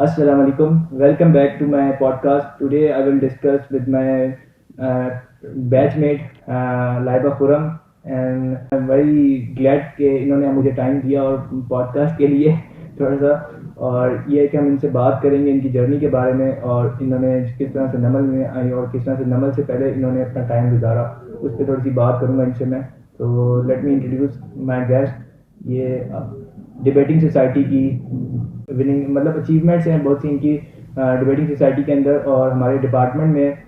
Assalamu alaikum. Welcome back to my podcast. Today I will discuss with my batchmate Laiba Khurram, and I'm very glad कि इन्होंने मुझे time दिया और podcast के लिए थोड़ा सा। और ये है कि हम इनसे बात करेंगे इनकी जर्नी के बारे में, और इन्होंने किस तरह से नमल में आई और किस तरह से नमल से पहले इन्होंने अपना टाइम गुजारा, उस पर थोड़ी सी बात करूँगा इनसे मैं। तो let me introduce my guest. ये डिबेटिंग सोसाइटी की विनिंग मतलब अचीवमेंट्स हैं बहुत सी इनकी डिबेटिंग सोसाइटी के अंदर, और हमारे डिपार्टमेंट में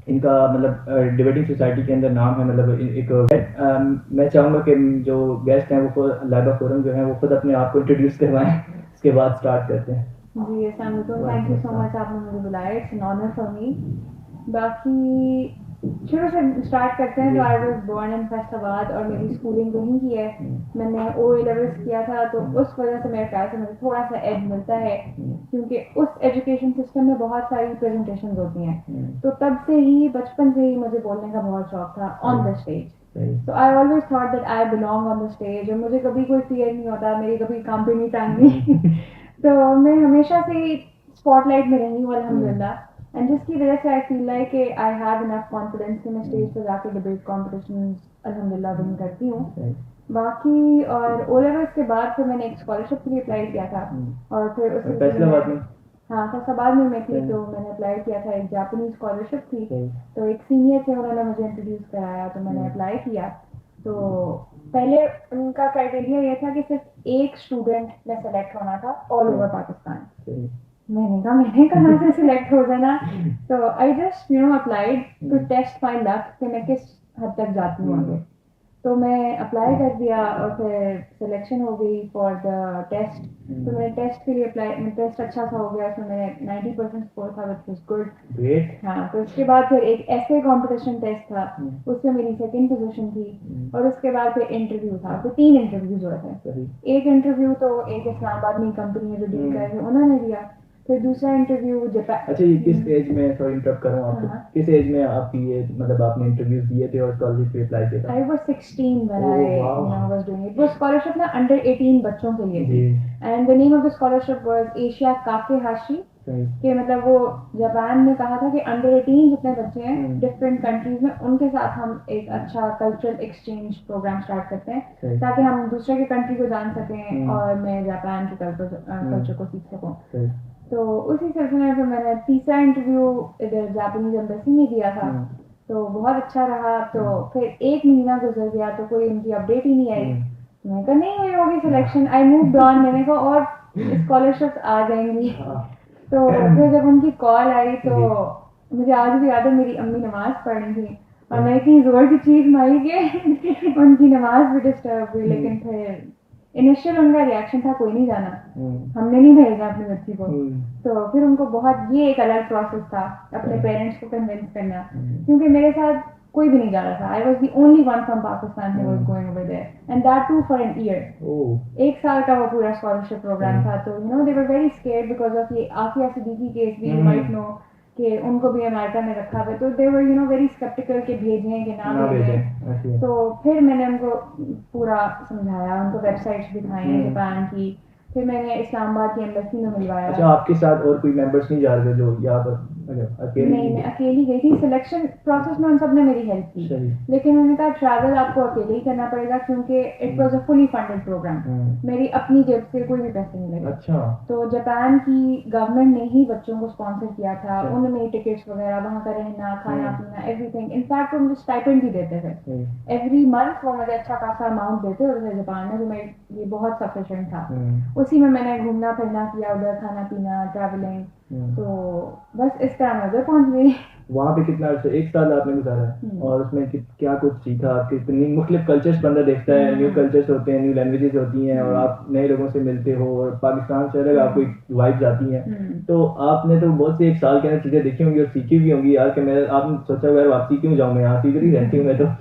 इनका मतलब डिबेटिंग सोसाइटी के अंदर नाम है। मतलब मैं चाहूँगा कि जो गेस्ट हैं वो खुद लाइबा फोरम जो है वो खुद अपने आप को इंट्रोड्यूस करवाएं, उसके बाद स्टार्ट करते हैं। जी अस्सलाम वालेकुम, थैंक यू सो मच आपने मुझे बुलाया, it's an honour for me. बाकी शुरू से स्टार्ट करते हैं। तो I was born in Faisalabad और मेरी स्कूलिंग वहीं की है। मैंने ओ लेवल्स किया था, तो उस वजह से मेरे ख्याल से मुझे थोड़ा सा एज मिलता है, क्योंकि उस एजुकेशन सिस्टम में बहुत सारी प्रेजेंटेशन होती हैं। तो तब से ही बचपन से ही मुझे बोलने का बहुत शौक था ऑन द स्टेज। तो I always thought that I belong on the stage, और मुझे कभी कोई फियर नहीं होता, मेरी कभी कंपनी टांगनी। तो मैं हमेशा से स्पॉटलाइट में रही हूँ अल्हम्दुलिल्लाह। एंड जिसकी वजह से आई फील लाइक कि आई हैव इनफ कॉन्फिडेंस कि मैं स्टेज पर जाके डिबेट कॉम्पिटिशन अल्हम्दुलिल्लाह विन करती हूँ। बाकी और ओ लेवल्स के बाद फिर मैंने एक स्कॉलरशिप के लिए अप्लाई किया था, और फिर उसके फैसलाबाद में हाँ फैसलाबाद में मैं थी, तो मैंने अप्लाई किया था। एक जापानीज स्कॉलरशिप थी, तो एक सीनियर थे, उन्होंने मुझे इंट्रोड्यूस कराया, तो मैंने अप्लाई किया। तो पहले उनका क्राइटेरिया ये था कि सिर्फ एक स्टूडेंट में सेलेक्ट होना था ऑल ओवर पाकिस्तान। मैंने कहाँ से सिलेक्ट हो जाना। तो I just applied to test my luck कि मैं किस हद तक जाती हूँ आगे। तो मैं अप्लाई कर दिया, और फिर सिलेक्शन हो गई फॉर द टेस्ट। तो मैंने टेस्ट के लिए अप्लाई, टेस्ट अच्छा सा हो गया, उसमें मेरे 90% स्कोर था, विच वाज गुड। ग्रेट। हाँ, तो उसके बाद फिर एक ऐसे कंपटीशन टेस्ट था, उसमें मेरी सेकंड पोजीशन थी। और उसके बाद फिर इंटरव्यू था, तो 3 इंटरव्यूज हुए थे। एक इंटरव्यू तो एक इस्लामाबाद में कंपनी है जो डील कर रही है, उन्होंने दिया। फिर दूसरा इंटरव्यू जापान। अच्छा, ये किस एज में, सॉरी इंटरप्ट कर रहा हूँ आपको, किस एज में आपकी ये मतलब आपने इंटरव्यूज दिए थे और स्कॉलरशिप पे अप्लाई किया था? I was 16 when I was doing it. It was scholarship ना under 18 बच्चों के लिए थी, and the name of the scholarship was Asia Kakehashi। कि मतलब वो जापान ने कहा था कि अंडर 18 जितने बच्चे हैं डिफरेंट कंट्रीज में, उनके साथ हम एक अच्छा कल्चरल एक्सचेंज प्रोग्राम स्टार्ट करते हैं, ताकि हम दूसरे के कंट्री को जान सकें और मैं जापान के कल्चर को सीख सकूं। तो उसी सिलसिले में फिर मैंने तीसरा इंटरव्यू इधर जापानीज एम्बेसी में दिया था। तो बहुत अच्छा रहा। तो फिर 1 महीना गुजर गया, तो कोई उनकी अपडेट ही नहीं आई। मैंने कहा नहीं हुई होगी सिलेक्शन, आई मूव्ड ऑन। मैंने कहा और स्कॉलरशिप्स आ जाएंगी। तो फिर जब उनकी कॉल आई, तो मुझे आज भी याद है, मेरी अम्मी नमाज पढ़ रही थी, और मैं इतनी जोर की चीख मारी कि उनकी नमाज भी डिस्टर्ब हुई। लेकिन फिर इनिशियल उनका रिएक्शन था कोई नहीं जाना, हमने नहीं भेजा अपनी बच्ची को। तो फिर उनको बहुत, ये एक अलग प्रोसेस था अपने पेरेंट्स को कन्विंस करना, क्योंकि मेरे साथ कोई भी नहीं जा रहा था। I was the only one from Pakistan who was going over there, and that too for an year. 1 साल का वो पूरा स्कॉलरशिप प्रोग्राम था। तो they were very scared because of ये आफिया सिद्दीकी केस भी, यू माइट नो कि उनको भी अमेरिका में रखा हुआ। तो दे वर वेरी स्केप्टिकल के भेजें कि ना भेजें। तो फिर मैंने उनको पूरा समझाया, उनको वेबसाइट्स दिखाई जापान की। फिर मैंने इस्लामाबाद की एम्बेसी में मिलवाया। अच्छा, आपके साथ और कोई मेंबर्स नहीं जा रहे थे जो यहाँ पर? अकेले नहीं, मैं अकेली गई थी। सिलेक्शन प्रोसेस में उन सब ने मेरी हेल्प की, लेकिन उन्होंने कहा ट्रैवल आपको अकेले ही करना पड़ेगा, क्योंकि it was a fully funded programme. मेरी अपनी जेब से कोई भी पैसे नहीं लगे। अच्छा। तो जापान की गवर्नमेंट ने ही बच्चों को स्पॉन्सर किया था। उन्होंने टिकट्स वगैरह, वहाँ का रहना, खाना पीना, एवरीथिंग। इनफैक्ट वो मुझे स्टाइपेंड भी देते थे एवरी मंथ। वो मुझे अच्छा खासा अमाउंट देते उधर जापान में, जो मेरे लिए बहुत सफिशिएंट था। उसी में मैंने घूमना फिरना किया, उधर खाना पीना, ट्रैवलिंग। तो बस इस तरह मैं उधर पहुंच गई। वहाँ पे कितना अर्सा, 1 साल आपने गुजारा है, और उसमें क्या कुछ सीखा? कितनी मुख्तलिफ कल्चर्स बंदा देखता है, न्यू कल्चर्स होते हैं, न्यू लैंग्वेजेस होती हैं, और आप नए लोगों से मिलते हो, और पाकिस्तान से अलग आपको एक वाइब्स आती हैं। तो आपने तो बहुत सी 1 साल के अंदर चीज़ें देखी होंगी और सीखी भी होंगी यार, कि मैं आपने सोचा यार वापसी क्यों जाऊँ, मैं यहाँ सीख रही रहती हूँ मैं तो।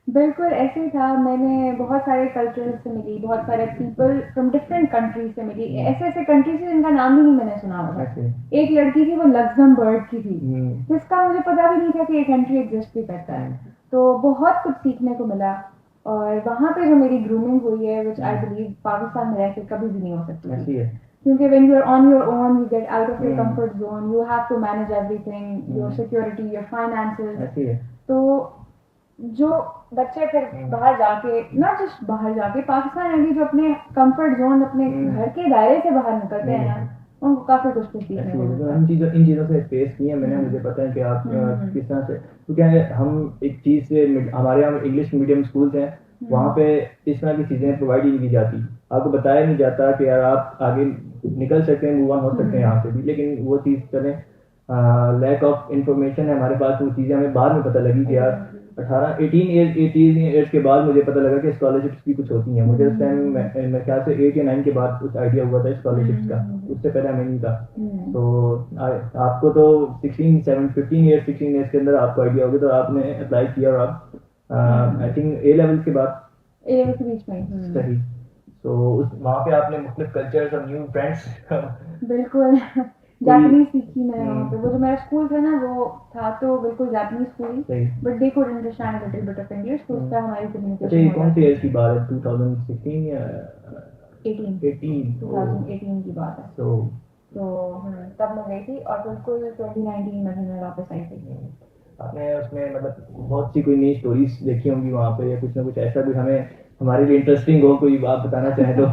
बिल्कुल ऐसे ही था। मैंने बहुत सारे कल्चर से मिली, बहुत सारे पीपल फ्रॉम डिफरेंट कंट्रीज से मिली, ऐसे ऐसे कंट्रीज से जिनका नाम ही नहीं मैंने सुना होगा। एक लड़की थी, वो लग्जमबर्ग की थी, जिसका मुझे पता भी नहीं था कि ये कंट्री एग्जिस्ट भी करता है। तो बहुत कुछ सीखने को मिला। और वहाँ पे जो मेरी ग्रूमिंग हुई है, विच आई बिलीव पाकिस्तान में रह के कभी भी नहीं हो सकती। क्योंकि when you are on your own, you get out of your comfort zone, you have to manage everything, your security, your finances. ऐसी है। तो जो बच्चे फिर बाहर जाके, नॉट जस्ट बाहर जाके, पाकिस्तान में भी जो अपने कंफर्ट जोन, अपने घर के दायरे से बाहर निकलते हैं ना, उनको काफी कुछ सीखने को मिलता है। इन चीज़ों से फेस किए मैंने, मुझे पता है कि आप किस तरह से, तो क्या है, हम एक चीज़ से, हमारे यहाँ इंग्लिश मीडियम स्कूल्स हैं, वहाँ पे इस तरह की चीज़ें प्रोवाइड ही नहीं की जाती, आपको बताया नहीं जाता कि यार आप आगे निकल सकते हैं, मूव ऑन हो सकते हैं यहाँ से भी, लेकिन वो चीज़ चलें, लैक ऑफ इंफॉर्मेशन है हमारे पास, वो चीज़ें हमें बाद में पता लगी कि यार 18 ईयर्स के बाद मुझे पता लगा कि स्कॉलरशिप्स भी कुछ होती हैं। मुझे उस टाइम मैं ख्याल से 8 या 9 के बाद कुछ आइडिया हुआ था स्कॉलरशिप्स का, उससे पहले हमें नहीं था। तो आपको तो 15 ईयर्स के अंदर आपको आइडिया होगा, तो आपने अप्लाई किया, और आप आई थिंक ए लेवल के बीच में सही, तो वहाँ पे आपने मुख्तलिफ कल्चर्स और न्यू फ्रेंड्स बिल्कुल जापानीज सीखी मैंने वहाँ पे। वो जो मेरा स्कूल था ना, वो था तो बिल्कुल Japanese school he, but they could understand a little bit of English, तो उसका हमारी कम्युनिकेशन। ये कौन सी एज की बात है? 2016 या 2018 की बात है। तो तब मैं गई थी, और बिल्कुल 2019 में मैं वापस आई थी। आपने उसमें मतलब बहुत सी कोई नई स्टोरीज देखी होंगी वहाँ पे, या कुछ ना कुछ ऐसा भी हमें हमारे लिए इंटरेस्टिंग हो, कोई आप बताना चाहें तो?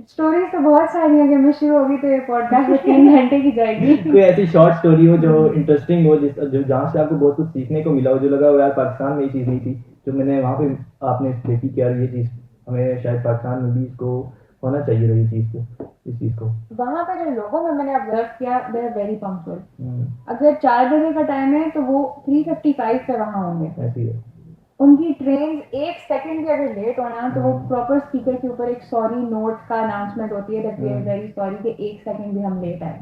स्टोरीज तो बहुत सारी है, मैं शुरू होगी तो ये पॉडकास्ट 3 घंटे की जाएगी। कोई ऐसी शॉर्ट स्टोरी हो जो इंटरेस्टिंग हो, जो जहाँ से आपको बहुत कुछ सीखने को मिला हो, जो लगा हो यार पाकिस्तान में ये चीज़ नहीं थी, जो मैंने वहाँ पे आपने देखी कि यार ये चीज़ हमें शायद पाकिस्तान में भी इसको होना चाहिए था, ये चीज़ को, इस चीज़ को। वहाँ पे जो लोगों में मैंने ऑब्जर्व किया, दे आर वेरी पंक्चुअल। अगर 4 बजे का टाइम है तो वो 3:55 पे वहाँ होंगे। ऐसी है। उनकी ट्रेन 1 सेकंड भी अगर लेट होना, तो वो प्रॉपर स्पीकर के ऊपर एक सॉरी नोट का अनाउंसमेंट होती है, that we are very sorry कि 1 सेकंड भी हम लेट आए।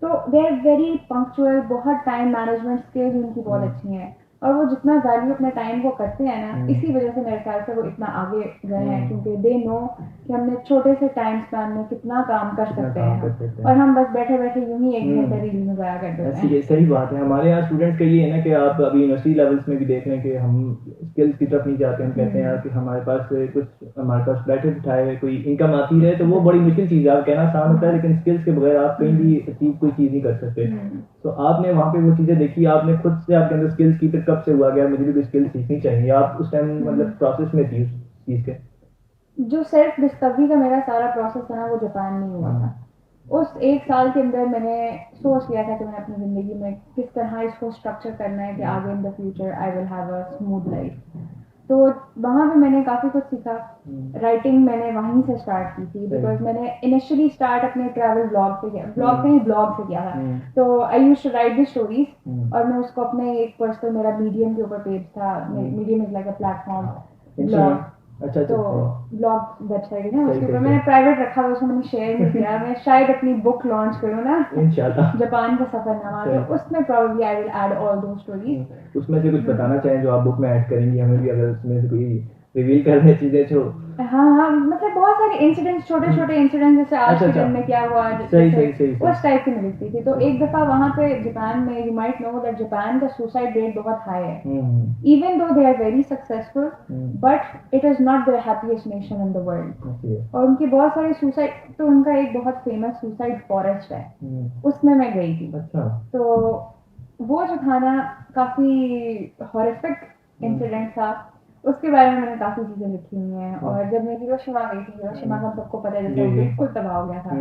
तो दे आर वेरी पंक्चुअल, बहुत टाइम मैनेजमेंट स्किल्स उनकी बहुत अच्छी हैं, और वो जितना वैल्यू अपने टाइम को करते हैं ना, इसी वजह से मेरे ख्याल से वो इतना आगे गए हैं, क्योंकि दे नो कि हमने छोटे से टाइम स्पैन में कितना काम कर सकते हैं, और हम बस बैठे बैठे यूं ही 1 घंटे रील में जाया करते हैं। सही बात है। हमारे यहाँ स्टूडेंट्स का ये है ना कि आप अभी यूनिवर्सिटी लेवल्स में भी देख रहे हैं कि हम स्किल्स की तरफ नहीं जाते, हम कहते हैं कि हमारे पास बैठे बिठाए कोई इनकम आती है, तो वो बड़ी मुश्किल चीज़ है। आप कहना आसान होता है, लेकिन स्किल्स के बगैर आप कहीं भी अचीव कोई चीज़ नहीं कर सकते। तो आपने वहाँ पे वो चीज़ें देखी, आपने खुद से आपके अंदर स्किल्स की, फिर कब से हुआ गया मुझे भी कोई स्किल सीखनी चाहिए, आप उस टाइम मतलब प्रोसेस में थी उस चीज़ के? जो सेल्फ डिस्कवरी का मेरा सारा प्रोसेस था ना, वो जापान में हुआ था। उस 1 साल के अंदर मैंने सोच लिया था कि मैंने अपनी ज़िंदगी में किस तरह इसको स्ट्रक्चर करना है कि आगे इन the future I will have a smooth life. तो वहाँ पे मैंने काफ़ी कुछ सीखा। राइटिंग मैंने वहीं से स्टार्ट की थी, बिकॉज मैंने इनिशियली स्टार्ट अपने ट्रैवल ब्लॉग से किया, ब्लॉग से किया था। तो I used to write the stories, और मैं उसको अपने एक पर्सनल, मेरा मीडियम के ऊपर पेज था, medium is like a platform blog. अच्छा, तो ब्लॉग वेबसाइट है ना, उसके ऊपर मैंने प्राइवेट रखा हुआ, उसको मैंने शेयर नहीं किया। मैं शायद अपनी बुक लॉन्च करूँ ना, इंशाल्लाह, जापान का सफरनामा, तो उसमें probably I will add all those stories. उसमें से कुछ बताना चाहें जो आप बुक में ऐड करेंगी, हमें भी अगर उसमें से कोई रिवील करने चीजें जो? हाँ, मतलब बहुत सारे इंसिडेंट्स, छोटे छोटे इंसिडेंट्स, जैसे आज के दिन में क्या हुआ, सही उस टाइप की मैं लिखती थी। तो एक दफा वहाँ पे जापान में, you might know that Japan का सुसाइड रेट बहुत हाई है, even though they are very successful, but it is not the happiest nation in the world. और उनकी बहुत सारी सुसाइड, तो उनका एक बहुत फेमस सुसाइड फॉरेस्ट है, उसमें मैं गई थी। तो वो जो था ना, काफी हॉरिफिक इंसिडेंट था, उसके बारे में मैंने काफी चीजें लिखी हुई हैं। और जब मैं हिरोशिमा गई थी, हिरोशिमा का सबको पता है, जैसे बिल्कुल तबाह हो गया था,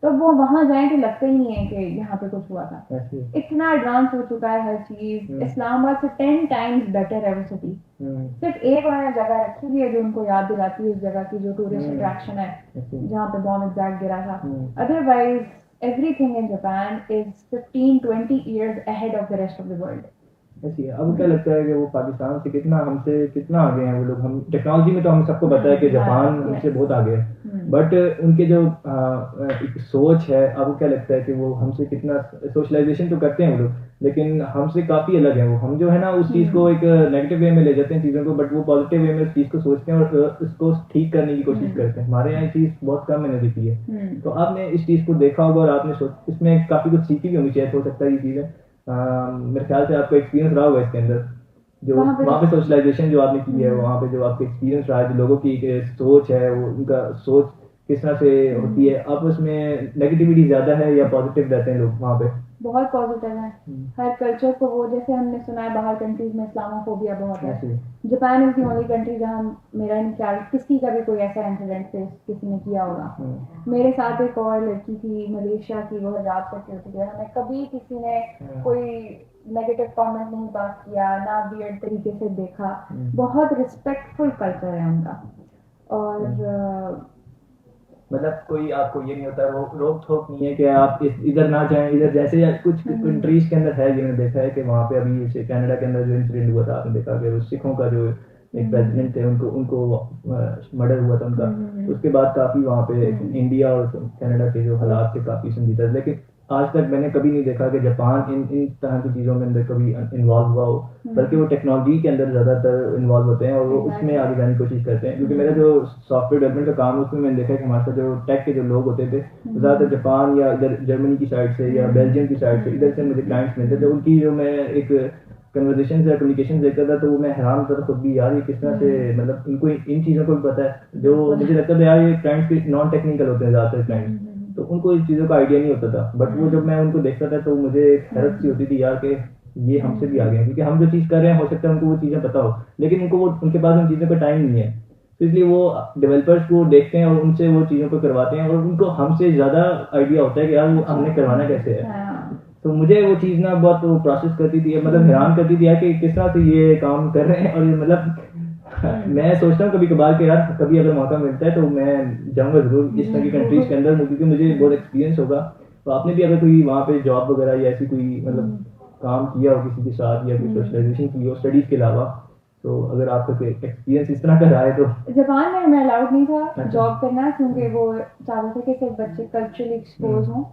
तो वो वहां जाए तो लगता ही नहीं है कि यहाँ पे कुछ हुआ था। इतना एडवांस हो चुका है हर चीज, इस्लामाबाद से 10 टाइम्स बेटर है वो सिटी। सिर्फ एक उन्होंने जगह रखी हुई है जो उनको याद दिलाती है उस जगह की, जो टूरिस्ट अट्रैक्शन है, जहाँ पे बॉम्ब एग्जैक्ट गिरा था। Otherwise everything in Japan is 15-20 years ahead of the rest of the world. ऐसी है। अब क्या लगता है कि वो पाकिस्तान से हमसे कितना आगे हैं वो लोग? हम टेक्नोलॉजी में तो हम सबको पता है कि जापान हमसे बहुत आगे है, बट उनके जो एक सोच है, आपको क्या लगता है कि वो हमसे कितना, सोशलाइजेशन तो करते हैं वो लोग, लेकिन हमसे काफ़ी अलग है वो। हम जो है ना उस चीज़ को एक नेगेटिव वे में ले जाते हैं चीज़ों को, बट वो पॉजिटिव वे में उस चीज़ को सोचते हैं और उसको ठीक करने की कोशिश करते हैं। हमारे यहाँ चीज़ बहुत कम मैंने देखी है। तो आपने इस चीज़ को देखा होगा और आपने इसमें काफ़ी कुछ सीखी भी होनी चाहिए, हो सकता है ये चीज़ें। मेरे ख्याल से आपको एक्सपीरियंस रहा होगा इसके अंदर, जो वहाँ पे सोशलाइजेशन जो आपने की है, वहाँ पे जो आपका एक्सपीरियंस रहा है, जो लोगों की सोच है, वो उनका सोच किस तरह से होती है? आपस में नेगेटिविटी ज़्यादा है या पॉजिटिव रहते हैं लोग वहाँ पे? बहुत पॉजिटिव है। हर कल्चर को वो, जैसे हमने सुना है बाहर कंट्रीज में इस्लामोफोबिया बहुत है। Japan is the only country जहाँ मेरा नहीं ख्याल किसी का भी कोई ऐसा इंसिडेंट फेस किसी ने किया होगा। मेरे साथ एक और लड़की थी मलेशिया की, वो हिजाब करके होती है, हमें कभी किसी ने कोई नेगेटिव कमेंट नहीं पास किया, ना वियर्ड तरीके से देखा। बहुत रिस्पेक्टफुल कल्चर है उनका। और मतलब कोई आपको ये नहीं होता, रोक ठोक नहीं है कि आप इधर ना जाएं इधर, जैसे कुछ कंट्रीज के अंदर है जिन्होंने देखा है कि वहाँ पे अभी जैसे कनाडा के अंदर जो इंसिडेंट हुआ था, आपने देखा कि वो सिखों का जो एक प्रेसिडेंट थे उनको मर्डर हुआ था उनका, उसके बाद काफ़ी वहाँ पे इंडिया और कनाडा के जो हालात थे काफ़ी संजीदा। लेकिन आज तक मैंने कभी नहीं देखा कि जापान इन तरह की चीज़ों में अंदर कभी इन्वॉल्व हुआ हो, बल्कि वो टेक्नोलॉजी के अंदर ज़्यादातर इन्वॉल्व होते हैं और वो उसमें आगे जाने की कोशिश करते हैं। क्योंकि मेरा जो सॉफ्टवेयर डेवलपमेंट का काम है उसमें मैंने देखा कि हमारे साथ जो टेक के जो लोग होते थे ज़्यादातर जापान या इधर जर्मनी की साइड से या बेल्जियम की साइड से, इधर से मुझे क्लाइंट्स मिलते थे। उनकी जो मैं एक कन्वर्सेशन या कम्युनिकेशन देखता था तो वो मैं हैरान होता था खुद भी, यार ये किस तरह से, मतलब इनको इन चीज़ों को भी पता है। जो मुझे लगता था यार ये क्लाइंट्स के नॉन टेक्निकल होते हैं ज़्यादातर क्लाइंट्स, तो उनको इस चीज़ों का आइडिया नहीं होता था। बट वो जब मैं उनको देखता था तो मुझे एक हैरत सी होती थी यार कि ये हमसे भी आगे हैं, क्योंकि हम जो चीज़ कर रहे हैं हो सकता है उनको वो चीज़ें पता हो, लेकिन उनको वो उनके पास उन चीज़ों का टाइम नहीं है। तो इसलिए वो डेवलपर्स को देखते हैं और उनसे वो चीज़ों को करवाते हैं, और उनको हमसे ज़्यादा आइडिया होता है कि यार वो हमने करवाना कैसे है। तो मुझे वो चीज़ ना बहुत वो प्रोसेस करती थी, मतलब हैरान करती थी यार कि किस तरह से ये काम कर रहे हैं। और मतलब मैं सोचता हूँ कभी कभार के यार कभी अगर मौका मिलता है तो मैं जाऊँगा ज़रूर इस तरह की कंट्रीज के अंदर, क्योंकि मुझे बहुत एक्सपीरियंस होगा। तो आपने भी अगर कोई वहाँ पे जॉब वगैरह या ऐसी कोई मतलब काम किया हो किसी के साथ या कोई सोशलाइजेशन की हो स्टडीज़ के अलावा, तो अगर आपका कोई एक्सपीरियंस इस तरह का रहा है तो। जापान में हमें अलाउड नहीं था जॉब करना, क्योंकि वो चाहते थे कि सिर्फ बच्चे कल्चरली एक्सपोज हों,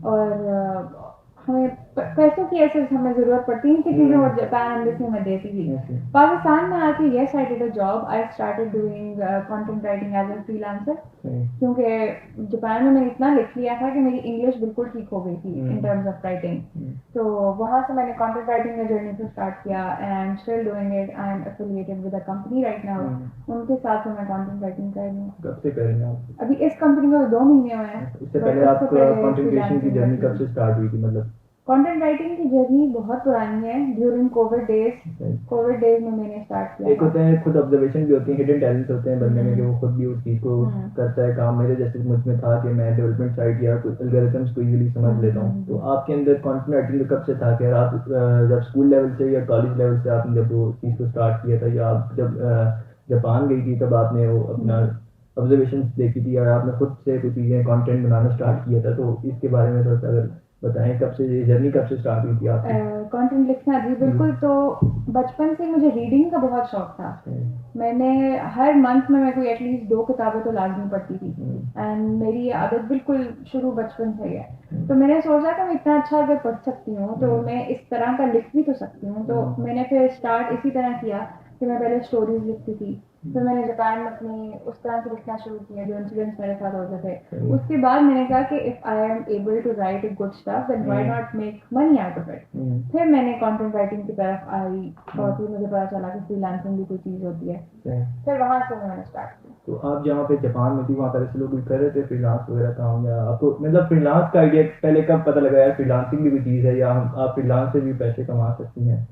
और हमें पैसों की ऐसे हमें ज़रूरत पड़ती है कि चीज़ें और जापान एम्बेसी में देती थी। पाकिस्तान में आके yes I did a job, I started doing content writing as a freelancer, क्योंकि जापान में मैंने इतना लिख लिया था कि मेरी इंग्लिश बिल्कुल ठीक हो गई थी इन टर्म्स ऑफ राइटिंग। तो वहाँ से मैंने कंटेंट राइटिंग का जर्नी को स्टार्ट किया and I am still doing it. I am affiliated with a company right now, उनके साथ मैं कंटेंट राइटिंग कर रही हूँ। कब से कर रही हैं आप? अभी इस कंपनी में 2 महीने हुए हैं। इससे पहले आप कंटेंट क्रिएशन की जर्नी कब से स्टार्ट हुई थी? मतलब कंटेंट राइटिंग की जर्नी बहुत पुरानी है, ड्यूरिंग कोविड डेज में मैंने स्टार्ट किया। एक होते हैं खुद ऑब्जर्वेशन भी होती है, हिडन टैलेंट होते हैं बंदे में कि वो खुद भी उस चीज़ को करता है काम। मेरे जैसे मुझ में था कि मैं डेवलपमेंट साइड या कुछ एल्गोरिथम्स को इजीली समझ लेता हूँ। तो आपके अंदर कंटेंट राइटिंग कब से था? क्या आप जब स्कूल लेवल से या कॉलेज लेवल से आपने जब वो चीज़ को स्टार्ट किया था, या आप जब जापान गई थी तब आपने वो अपना ऑब्जर्वेशन देखी थी, या आपने खुद से कुछ चीज़ें कंटेंट बनाना स्टार्ट किया था? तो इसके बारे में थोड़ा सा अगर बताएं, कब से ये जर्नी कब से स्टार्ट हुई थी आपकी? कंटेंट लिखना जी बिल्कुल। तो बचपन से मुझे रीडिंग का बहुत शौक था। मैंने हर मंथ में मैं कोई एटलीस्ट 2 किताबें तो लाजमी पढ़ती थी, एंड मेरी आदत बिल्कुल शुरू बचपन से ही है। तो मैंने सोचा कि मैं इतना अच्छा अगर पढ़ सकती हूँ तो मैं इस तरह का लिख भी तो सकती हूँ। तो मैंने फिर स्टार्ट इसी तरह किया कि मैं पहले स्टोरीज लिखती थी, फिर मैंने जापान में अपनी उस तरह से लिखना शुरू किया जो इंसिडेंट्स मेरे साथ होते थे। उसके बाद मैंने कहा कि if I am able to write a good stuff then why not make money out of it. फिर मैंने कंटेंट राइटिंग की तरफ आई और फिर मुझे पता चला कि फ्रीलांसिंग भी कोई चीज़ होती है। फिर वहाँ से मैंने स्टार्ट किया। तो आप जहाँ पे जापान में थी वहाँ पर ऐसे लोग भी कर रहे थे फ्रीलांस वगैरह काम, या आपको मतलब फ्रीलांस का आइडिया पहले कब पता लगा यार फ्रीलांसिंग भी कोई चीज़ है, या आप फ्रीलांस से भी पैसे कमा सकती हैं?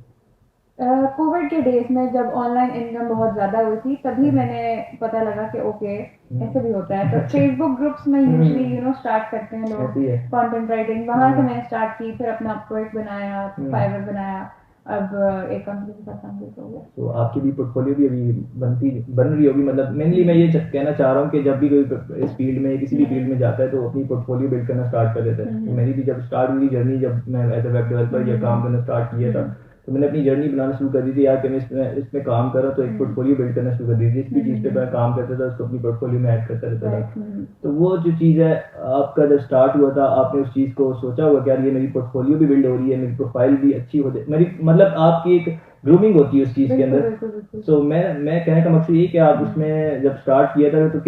कोविड के डेज में जब ऑनलाइन इनकम बहुत ज़्यादा हुई थी तभी मैंने पता लगा कि ओके ऐसे भी होता है। तो फेसबुक ग्रुप्स में यूजुअली स्टार्ट करते हैं लोग कंटेंट राइटिंग, वहाँ से मैंने स्टार्ट की। फिर अपना अपवर्क बनाया, फाइवर बनाया, अब एक कंपनी के साथ काम हो गया। तो आपकी भी पोर्टफोलियो भी अभी बन रही होगी। मतलब मेनली मैं ये कहना चाह रहा हूँ कि जब भी कोई इस फील्ड में किसी भी फील्ड में जाता है तो अपनी पोर्टफोलियो बिल्ड करना स्टार्ट कर देता है। तो मेरी भी जब स्टार्ट हुई जर्नी, जब मैं एज अ वेब डेवलपर या काम करना स्टार्ट किया था, तो मैंने अपनी जर्नी बनाना शुरू कर दी थी यार कि मैं इसमें काम कर रहा हूँ, तो एक पोर्टफोलियो बिल्ड करना शुरू कर दी थी। जिस भी चीज़ पे मैं काम करता था उसको अपनी पोर्टफोलियो में ऐड करता रहता था। तो वो जो चीज़ है आपका जब स्टार्ट हुआ था, आपने उस चीज़ को सोचा होगा कि यार ये मेरी पोर्टफोलियो भी बिल्ड हो रही है, मेरी प्रोफाइल भी अच्छी हो जाए, मेरी मतलब आपकी एक ग्रूमिंग होती है उस चीज़ के अंदर। सो मैं कहने का मकसद ये कि आप उसमें जब स्टार्ट किया था तो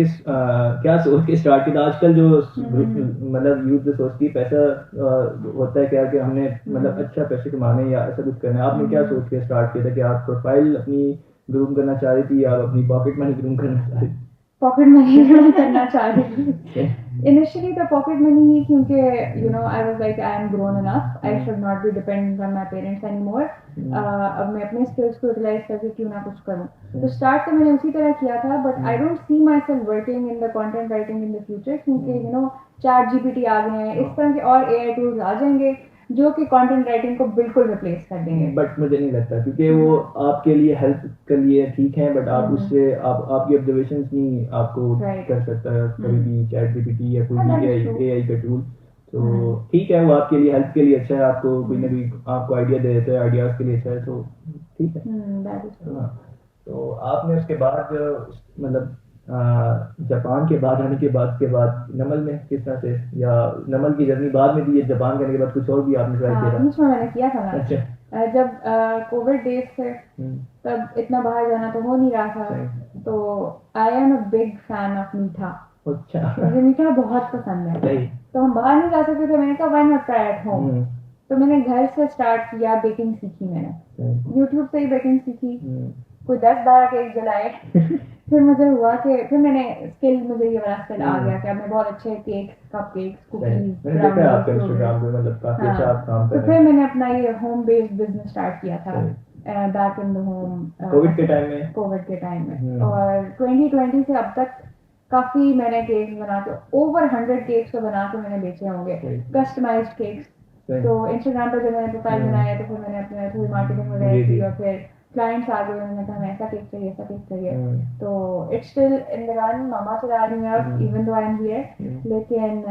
क्या सोच के स्टार्ट किया था? आजकल जो मतलब यूथ जो सोचती है पैसा होता है क्या कि हमने मतलब अच्छा पैसे कमाने या ऐसा कुछ करना है, आपने क्या सोच के स्टार्ट किया था कि आप प्रोफाइल अपनी ग्रूम करना चाह रही थी या आप अपनी पॉकेट मनी ग्रूम करना चाह रही थी? पॉकेट मनी करना चाह रही थी इनिशियली तो पॉकेट मनी ही क्योंकि I was like I am grown enough I should not be dependent on my parents any more अब मैं अपने स्किल्स को यूटिलाइज करके क्यों ना कुछ करूं तो स्टार्ट तो मैंने उसी तरह किया था but I don't see my self working in the content writing in the future क्योंकि चैट जीपीटी आ गए हैं इस तरह के और एआई टूल्स आ जाएंगे जो कि कंटेंट राइटिंग को बिल्कुल रिप्लेस कर देंगे बट मुझे नहीं लगता क्योंकि वो आपके लिए हेल्प के लिए ठीक है बट आप उससे आपकी ऑब्जर्वेशंस नहीं आपको कर सकता है कभी भी चैट जीपीटी या कोई भी एआई का टूल तो ठीक है वो आपके लिए हेल्प के लिए अच्छा है आपको कोई ना कोई आपको आइडिया दे देता है आइडियाज के लिए अच्छा है तो ठीक है तो आपने उसके बाद मतलब जापान के बाद आने के बाद नमल में किस तरह से या नमल की जर्नी बाद में थी या जापान करने के बाद कुछ और भी आपने ट्राई किया था? बीच में मैंने किया था ना अच्छा जब कोविड डेज थे तब इतना बाहर जाना तो हो नहीं रहा था तो I am a big fan of मीठा अच्छा मुझे मीठा बहुत पसंद है तो हम बाहर नहीं जा सकते थे मैंने कहा why not try at home तो मैंने घर से स्टार्ट किया बेकिंग सीखी मैंने यूट्यूब से ही बेकिंग सीखी कोई 10-12 केक जलाए फिर मुझे हुआ कि फिर मैंने मुझे ये वाला स्किल आ गया कि अब मैं बहुत अच्छे केक्स कपकेक्स कुकीज तो फिर मैंने अपना ये होम बेस्ड बिजनेस स्टार्ट किया था back in the home Covid के टाइम में और 2020 से अब तक काफी मैंने केक्स बना के ओवर 100 केक्स तो बना के मैंने बेचे होंगे कस्टमाइज्ड केक्स तो इंस्टाग्राम पर जब मैंने प्रोफाइल बनाया तो फिर मैंने अपने थोड़ी मार्केटिंग वगैरह की और फिर क्लाइंट्स आ गए उन्होंने कहा ऐसा केक चाहिए तो it's still in the run मामा चला रही हैं even though I am here लेकिन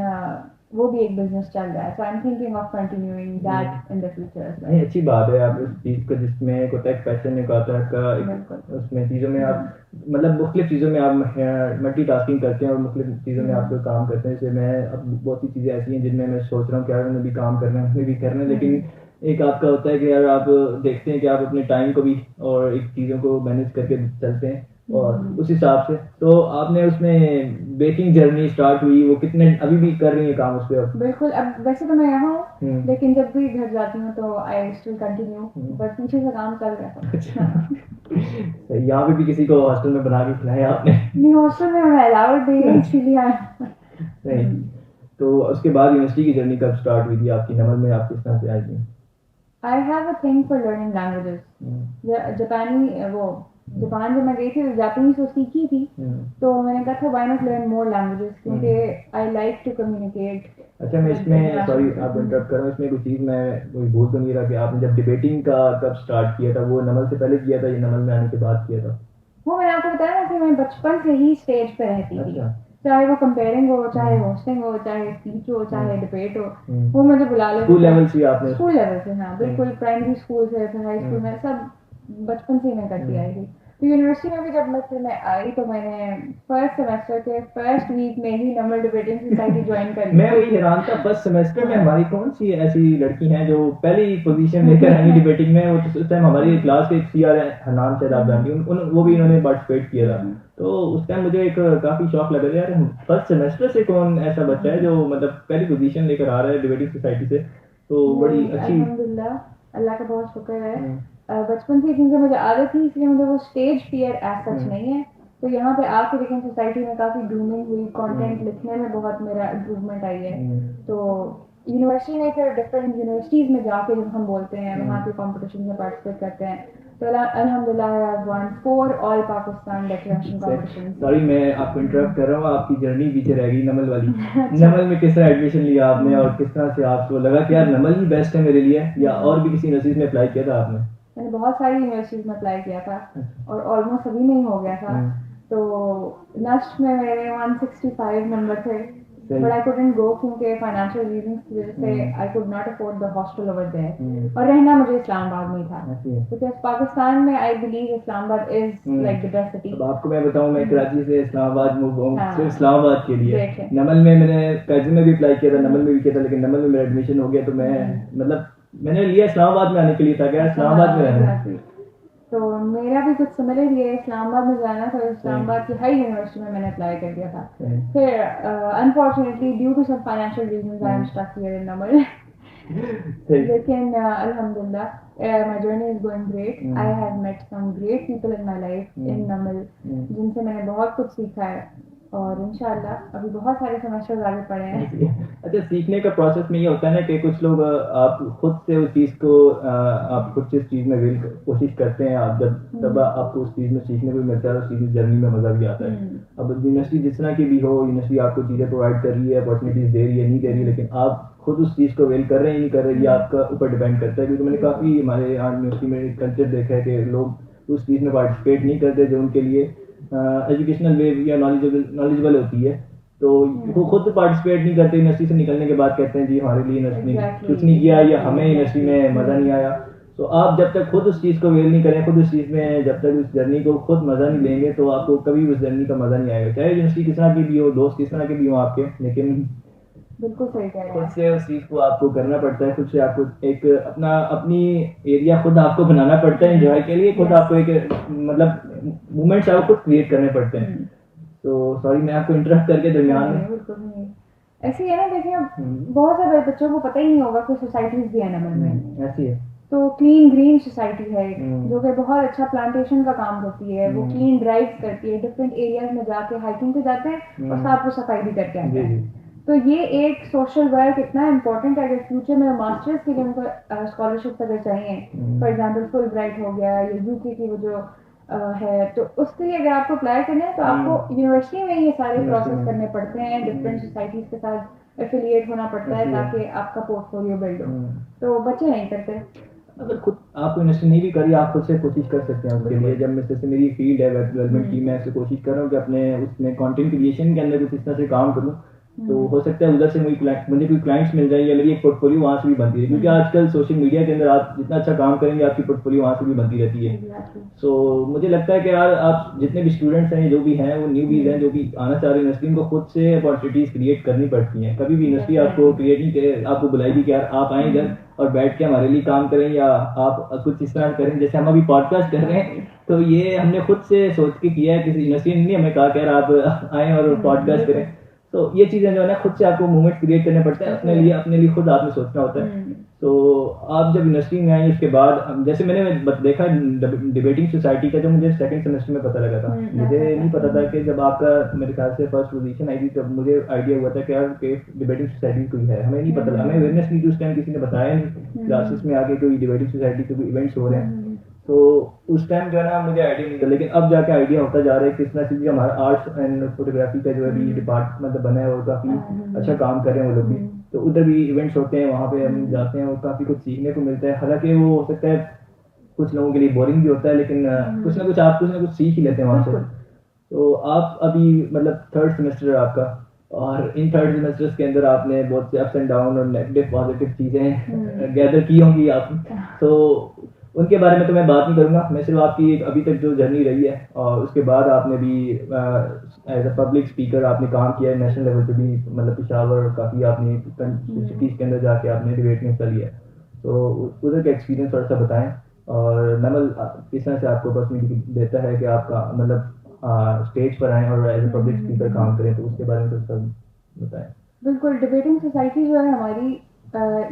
वो भी एक बिजनेस चल रहा है so I am thinking of continuing that in the future नहीं अच्छी बात है आप उस चीज़ को जिसमें एक होता है पैशन एक आता है उसमें चीज़ों में आप मतलब मुख्तलिफ चीज़ों में आप मल्टीटास्किंग करते हैं और मुख्तलिफ चीज़ों में आप कोई काम करते हैं जैसे मैं अब बहुत सी चीज़ें ऐसी हैं जिनमें मैं सोच रहा हूँ कि यार उन्हें भी काम करना है उन्हें भी करना है लेकिन एक आपका होता है कि यार आप देखते हैं कि आप अपने टाइम को भी और एक चीज़ों को मैनेज करके चलते हैं और उस हिसाब से तो आपने उसमें बेकिंग जर्नी स्टार्ट हुई वो कितने अभी भी कर रही है काम उस पर बिल्कुल अब वैसे तो मैं यहाँ हूँ लेकिन जब भी घर जाती हूँ तो आई स्टिल कंटिन्यू बट पीछे से काम चल रहा था यहाँ पे भी किसी को हॉस्टल में बना के खिलाया आपने नहीं हॉस्टल में मैं अलाउड नहीं इसीलिए नहीं तो उसके बाद यूनिवर्सिटी की जर्नी कब स्टार्ट हुई थी आपकी नमल में आप किस तरह से आई थी I have a thing for learning languages Japan जब मैं गई थी जापानीज तो सीखी थी तो मैंने कहा था why not learn more languages क्योंकि I like to communicate अच्छा मैं इसमें सॉरी आप इंटरप्ट कर रहा हूँ इसमें कुछ चीज़ मैं कोई भूल तो नहीं रहा कि आपने जब डिबेटिंग का कब स्टार्ट किया था वो नमल से पहले किया था या नमल में आने के बाद किया था वो मैंने आपको बताया ना कि मैं बचपन से ही स्टेज पे रहती थी चाहे वो कंपेयरिंग हो चाहे होस्टिंग हो चाहे स्पीच हो चाहे डिबेट हो वो मुझे बुला ले स्कूल लेवल से आपने स्कूल लेवल से हाँ बिल्कुल प्राइमरी स्कूल से फिर हाई स्कूल में सब बचपन से ही मैं करती आई थी तो यूनिवर्सिटी में भी जब मैं आई तो मैंने फर्स्ट सेमेस्टर के फर्स्ट वीक में ही नमल डिबेटिंग सोसाइटी ज्वाइन कर ली मैं वही हैरान था फर्स्ट सेमेस्टर में हमारी कौन सी ऐसी लड़की हैं जो पहली पोजीशन लेकर आई डिबेटिंग में वो उस टाइम हमारी क्लास के सीआर हनान से आप जानती वो भी इन्होंने पार्टिसिपेट किया था तो उस टाइम मुझे एक काफी शौक लगा यार फर्स्ट सेमेस्टर से कौन ऐसा बच्चा है जो मतलब पहली पोजीशन लेकर आ रहा है डिबेटिंग सोसाइटी से तो बड़ी अच्छी अल्हम्दुलिल्लाह अल्लाह का बहुत शुक्र है बचपन से क्योंकि मुझे आदत थी इसलिए मुझे वो स्टेज फियर एज सच नहीं है तो यहाँ पे आके लेकिन सोसाइटी में काफ़ी ग्रूमिंग हुई कंटेंट लिखने में बहुत मेरा इम्प्रूवमेंट आई है तो यूनिवर्सिटी में फिर डिफरेंट यूनिवर्सिटीज़ में जाके जब हम बोलते हैं वहाँ के कॉम्पिटिशन में पार्टिसिपेट करते हैं तो अल्हम्दुलिल्लाह I have one 4 all Pakistan declaration competition sorry मैं आपको इंटरप्ट कर रहा हूँ आपकी जर्नी पीछे रह गई नमल वाली नमल में किस तरह एडमिशन लिया आपने और किस तरह से आपको लगा कि यार नमल ही बेस्ट है मेरे लिए या और भी किसी यूनिवर्सिटी में अप्लाई किया था आपने मैंने बहुत सारी यूनिवर्सिटीज में अप्लाई किया था और ऑलमोस्ट सभी में ही हो गया था तो नस्ट में मेरे 165 नंबर थे बट आई कुडंट गो क्योंकि फाइनेंशियल रीजंस की वजह से I could not afford the hostel over there और रहना मुझे इस्लामाबाद में ही था बिकॉज पाकिस्तान में I believe Islamabad is like the best city अब आपको मैं बताऊं मैं कराची से इस्लामाबाद मूव हूं सिर्फ इस्लामाबाद के लिए नमल में मैंने पैसे में भी अप्लाई किया था नमल में भी किया था लेकिन नमल में मेरा एडमिशन हो गया तो मैं मतलब मैंने लिया इस्लामाबाद में आने के लिए था क्या इस्लामाबाद में रहना तो मेरा भी कुछ सिमिलर ही है इस्लामाबाद में जाना था इस्लामाबाद की हाई यूनिवर्सिटी में मैंने अप्लाई कर दिया था फिर unfortunately due to some financial reasons I am stuck here in Namal लेकिन अल्हम्दुलिल्लाह my journey is going great. I have met some great people in my life in नमल जिनसे मैंने बहुत कुछ सीखा है और इंशाल्लाह अभी बहुत सारे सेमेस्टर्स आगे पड़े हैं। अच्छा, सीखने का प्रोसेस में ये होता है ना कि कुछ लोग आप खुद से उस चीज़ को आप खुद से इस चीज़ में कोशिश करते हैं, आप जब तब आपको उस चीज़ में सीखने को मिलता है, उस चीज़ जर्नी में मज़ा भी आता है। अब यूनिवर्सिटी जिस तरह की भी हो, यूनिवर्सिटी आपको चीज़ें प्रोवाइड कर रही है, अपॉर्चुनिटीज़ दे रही है, नहीं दे रही है, लेकिन आप खुद उस चीज़ को वेल कर रहे हैं नहीं कर रहे, ये आपका ऊपर डिपेंड करता है। क्योंकि मैंने काफ़ी हमारे यहाँ यूनिवर्सिटी में कल्चर देखा है कि लोग उस चीज़ में पार्टिसिपेट नहीं करते जो उनके लिए एजुकेशनल वे या नॉलेजेबल होती है, तो वो खुद पार्टिसिपेट नहीं करते, यूनिवर्सिटी से निकलने के बाद कहते हैं जी हमारे लिए यूनिवर्सिटी ने कुछ नहीं किया या हमें यूनिवर्सिटी में मज़ा नहीं आया। तो आप जब तक खुद उस चीज़ को वेल नहीं करें, खुद उस चीज़ में जब तक उस जर्नी को खुद मज़ा नहीं लेंगे, तो आपको कभी उस जर्नी का मज़ा नहीं आएगा। चाहे यूनिवर्सिटी किस तरह की भी हो, दोस्त किस तरह के भी हो आपके, लेकिन बिल्कुल सही कह रहे हैं। खुद से उस चीज़ को आपको करना पड़ता है, खुद से आपको एक अपनी एरिया खुद आपको बनाना पड़ता है एंजॉय के लिए, खुद आपको एक मतलब मोमेंट्स आपको खुद क्रिएट करने पड़ते हैं। तो सॉरी मैं आपको इंटरप्ट करके दरमियान में। बिल्कुल नहीं, ऐसे ही है ना, देखिए बहुत सारे बच्चों को पता ही नहीं होगा कि सोसाइटीज भी है नमल में, ऐसी है। तो क्लीन ग्रीन सोसाइटी है जो कि बहुत अच्छा प्लांटेशन का काम करती है, वो क्लीन ड्राइव्स करती है, डिफरेंट एरियाज में जाके हाइकिंग पे जाते हैं और साफ सफाई भी करके आते हैं। तो ये एक सोशल वर्क इतना इम्पोर्टेंट है, अगर फ्यूचर में मास्टर्स के लिए उनको स्कॉलरशिप अगर चाहिए, फॉर एग्जांपल फुल ब्राइट हो गया या यूके की वो जो है, तो उसके लिए अगर आपको अप्लाई करना है तो आपको यूनिवर्सिटी में ये सारे प्रोसेस करने पड़ते हैं, डिफरेंट सोसाइटीज के साथ एफिलिएट होना पड़ता है ताकि आपका पोर्टफोलियो बिल्ड हो। तो बच्चे नहीं करते। अगर खुद आप यूनिवर्सिटी नहीं भी करिए, आप खुद से कोशिश कर सकते हैं उसके लिए। जब जैसे मेरी फील्ड है वेब डेवलपमेंट की, मैं ऐसे कोशिश कर रहा हूँ कि अपने उसमें कंटेंट क्रिएशन के अंदर कुछ इस तरह से काम करूँ, तो हो सकता है उधर से मुझे कोई क्लाइंट्स मिल जाए या मेरी एक पोर्टफोलियो वहाँ से भी बनती है, क्योंकि आजकल सोशल मीडिया के अंदर आप जितना अच्छा काम करेंगे आपकी पोर्टफोलियो वहाँ से भी बनती रहती है। सो मुझे लगता है कि यार आप जितने भी स्टूडेंट्स हैं, जो भी हैं, वो न्यूबीज हैं, जो भी आना चाह रहे हैं यूनिवर्सिटी, उनको खुद से अपॉर्चुनिटीज़ क्रिएट करनी पड़ती हैं। कभी भी यूनिवर्सिटी आपको क्रिएट नहीं करे, आपको बुलाएगी कि यार आप आएँ इधर और बैठ के हमारे लिए काम करें, या आप कुछ इस तरह करें जैसे हम अभी पॉडकास्ट कर रहे हैं। तो ये हमने खुद से सोच के किया है, किसी यूनिवर्सिटी ने नहीं हमें कहा कि यार आप आएँ और पॉडकास्ट करें। तो ये चीज़ें जो है ना, खुद से आपको मूवमेंट क्रिएट करने पड़ते हैं, अपने लिए खुद आपने सोचना होता है। तो आप जब यूनिवर्सिटी में आए उसके बाद, जैसे मैंने देखा डिबेटिंग सोसाइटी का, जो मुझे सेकंड सेमेस्टर में पता लगा था, मुझे नहीं पता था कि जब आपका मेरे ख्याल से फर्स्ट पोजीशन आई थी तब मुझे आइडिया हुआ था कि यार डिबेटिंग सोसाइटी कोई है, हमें नहीं पता, हमें अवेयरनेस नहीं थी उस टाइम, किसी ने बताया नहीं क्लासेस में आके कोई डिबेटिंग सोसाइटी के कोई इवेंट्स हो रहे हैं। तो उस टाइम जो है ना मुझे आइडिया नहीं था, लेकिन अब जाके आइडिया होता जा रहा है कि इस तरह से भी हमारा आर्ट्स एंड फोटोग्राफी का जो अभी डिपार्टमेंट बना है और काफ़ी अच्छा काम कर रहे हैं वो लोग भी। तो उधर भी इवेंट्स होते हैं, वहाँ पे हम जाते हैं और काफ़ी कुछ सीखने को मिलता है। हालांकि वो हो सकता है कुछ लोगों के लिए बोरिंग भी होता है, लेकिन कुछ ना कुछ सीख ही लेते हैं वहाँ से। तो आप अभी मतलब थर्ड सेमेस्टर है आपका, और इन थर्ड सेमेस्टर्स के अंदर आपने बहुत से अप्स एंड डाउन और नेगेटिव पॉजिटिव चीज़ें गैदर की होंगी आप, तो उनके बारे में तो मैं बात नहीं करूँगा। मैं सिर्फ आपकी अभी तक जो जर्नी रही है, और उसके बाद आपने भी एज अ पब्लिक स्पीकर आपने काम किया है नेशनल लेवल पे भी, मतलब पेशावर काफ़ी आपने सिटीज़ के अंदर जाके आपने डिबेट में हिस्सा लिया है। तो उधर का एक्सपीरियंस थोड़ा सा बताएं, और नमल किस तरह से आपको अपॉर्चुनिटी देता है कि आपका मतलब स्टेज पर आएँ और एज अ पब्लिक स्पीकर काम करें, तो उसके बारे में थोड़ा सा बताएं। बिल्कुल, डिबेटिंग सोसाइटी जो है हमारी,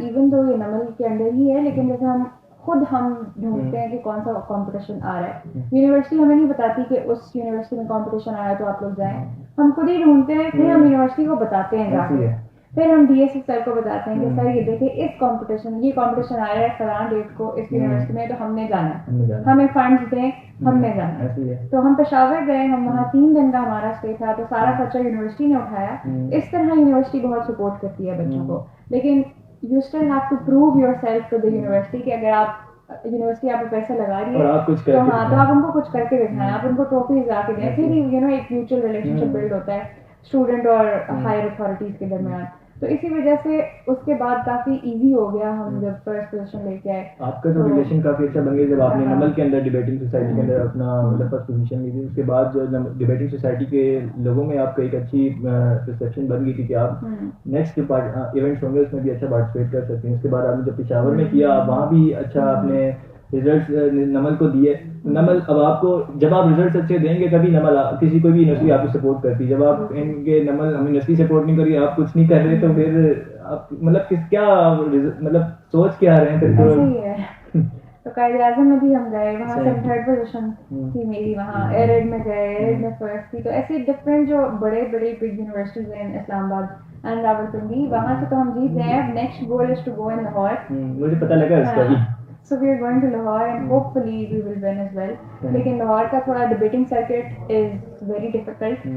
इवन दो ये नमल के अंदर ही है, लेकिन जैसे हम ढूंढते हैं कि कौन सा कंपटीशन आ रहा है, यूनिवर्सिटी हमें नहीं बताती कि उस यूनिवर्सिटी में कंपटीशन आया तो आप लोग जाएं, हम खुद ही ढूंढते हैं, फिर हम यूनिवर्सिटी को बताते हैं जाके, फिर हम डीएसएस सर को बताते हैं कि सर ये देखिए ये कंपटीशन आ रहा है फलां डेट को इस यूनिवर्सिटी में, तो हमने जाना है, हमें फंड्स दें, हमने जाना है। तो हम पेशावर गए, हम वहाँ 3 दिन का हमारा स्टे था, तो सारा खर्चा यूनिवर्सिटी ने उठाया। इस तरह यूनिवर्सिटी बहुत सपोर्ट करती है बच्चों को, लेकिन you still have to prove yourself to the university कि अगर आप यूनिवर्सिटी आप पैसा लगा रही है तो हाँ, तो आप उनको कुछ करके दिखाएं, आप उनको ट्रॉफीज ला के दें, फिर एक म्यूचुअल रिलेशनशिप बिल्ड होता है स्टूडेंट और हायर अथॉरिटीज के दरमियान। तो इसी वजह से उसके बाद काफी इजी हो गया, हम जब फर्स्ट पोजीशन लेके आए। आपका तो रिलेशन काफी अच्छा बन गया जब आपने नमल के अंदर डिबेटिंग सोसाइटी के अंदर अपना मतलब फर्स्ट पोजीशन ली थी। उसके बाद जो डिबेटिंग सोसाइटी के लोगों में आपका एक अच्छी परसेप्शन बन गई थी कि आप नेक्स्ट इवेंट्स होंगे उसमें भी अच्छा पार्टिसिपेट कर सकते हैं। उसके बाद आपने जब पेशावर में किया, वहाँ भी अच्छा आपने रिजल्ट नमल को दिए। नमल अब आपको जब आप रिजल्ट अच्छे देंगे तभी नमल किसी कोई भी यूनिवर्सिटी आपको सपोर्ट करती है। जब आप इनके नमल हम यूनिवर्सिटी सपोर्ट नहीं करिए, आप कुछ नहीं कर रहे, तो फिर आप मतलब मतलब सोच क्या रहे हैं फिर तो? ऐसे ही है। तो कायदे आजम में भी हम गए, वहाँ से 3rd पोजीशन थी मेरी, वहाँ एयरएड में गए, एयरएड में फर्स्ट थी। तो ऐसे डिफरेंट जो बड़े बड़े बिग यूनिवर्सिटीज हैं इस्लामाबाद एंड रावलपिंडी, वहाँ से तो हम जीत गए हैं। Next goal is to go in Lahore. मुझे पता लगा इसका भी। So we are going to Lahore and hopefully we will win as well. लेकिन लाहौर का थोड़ा debating circuit is very difficult,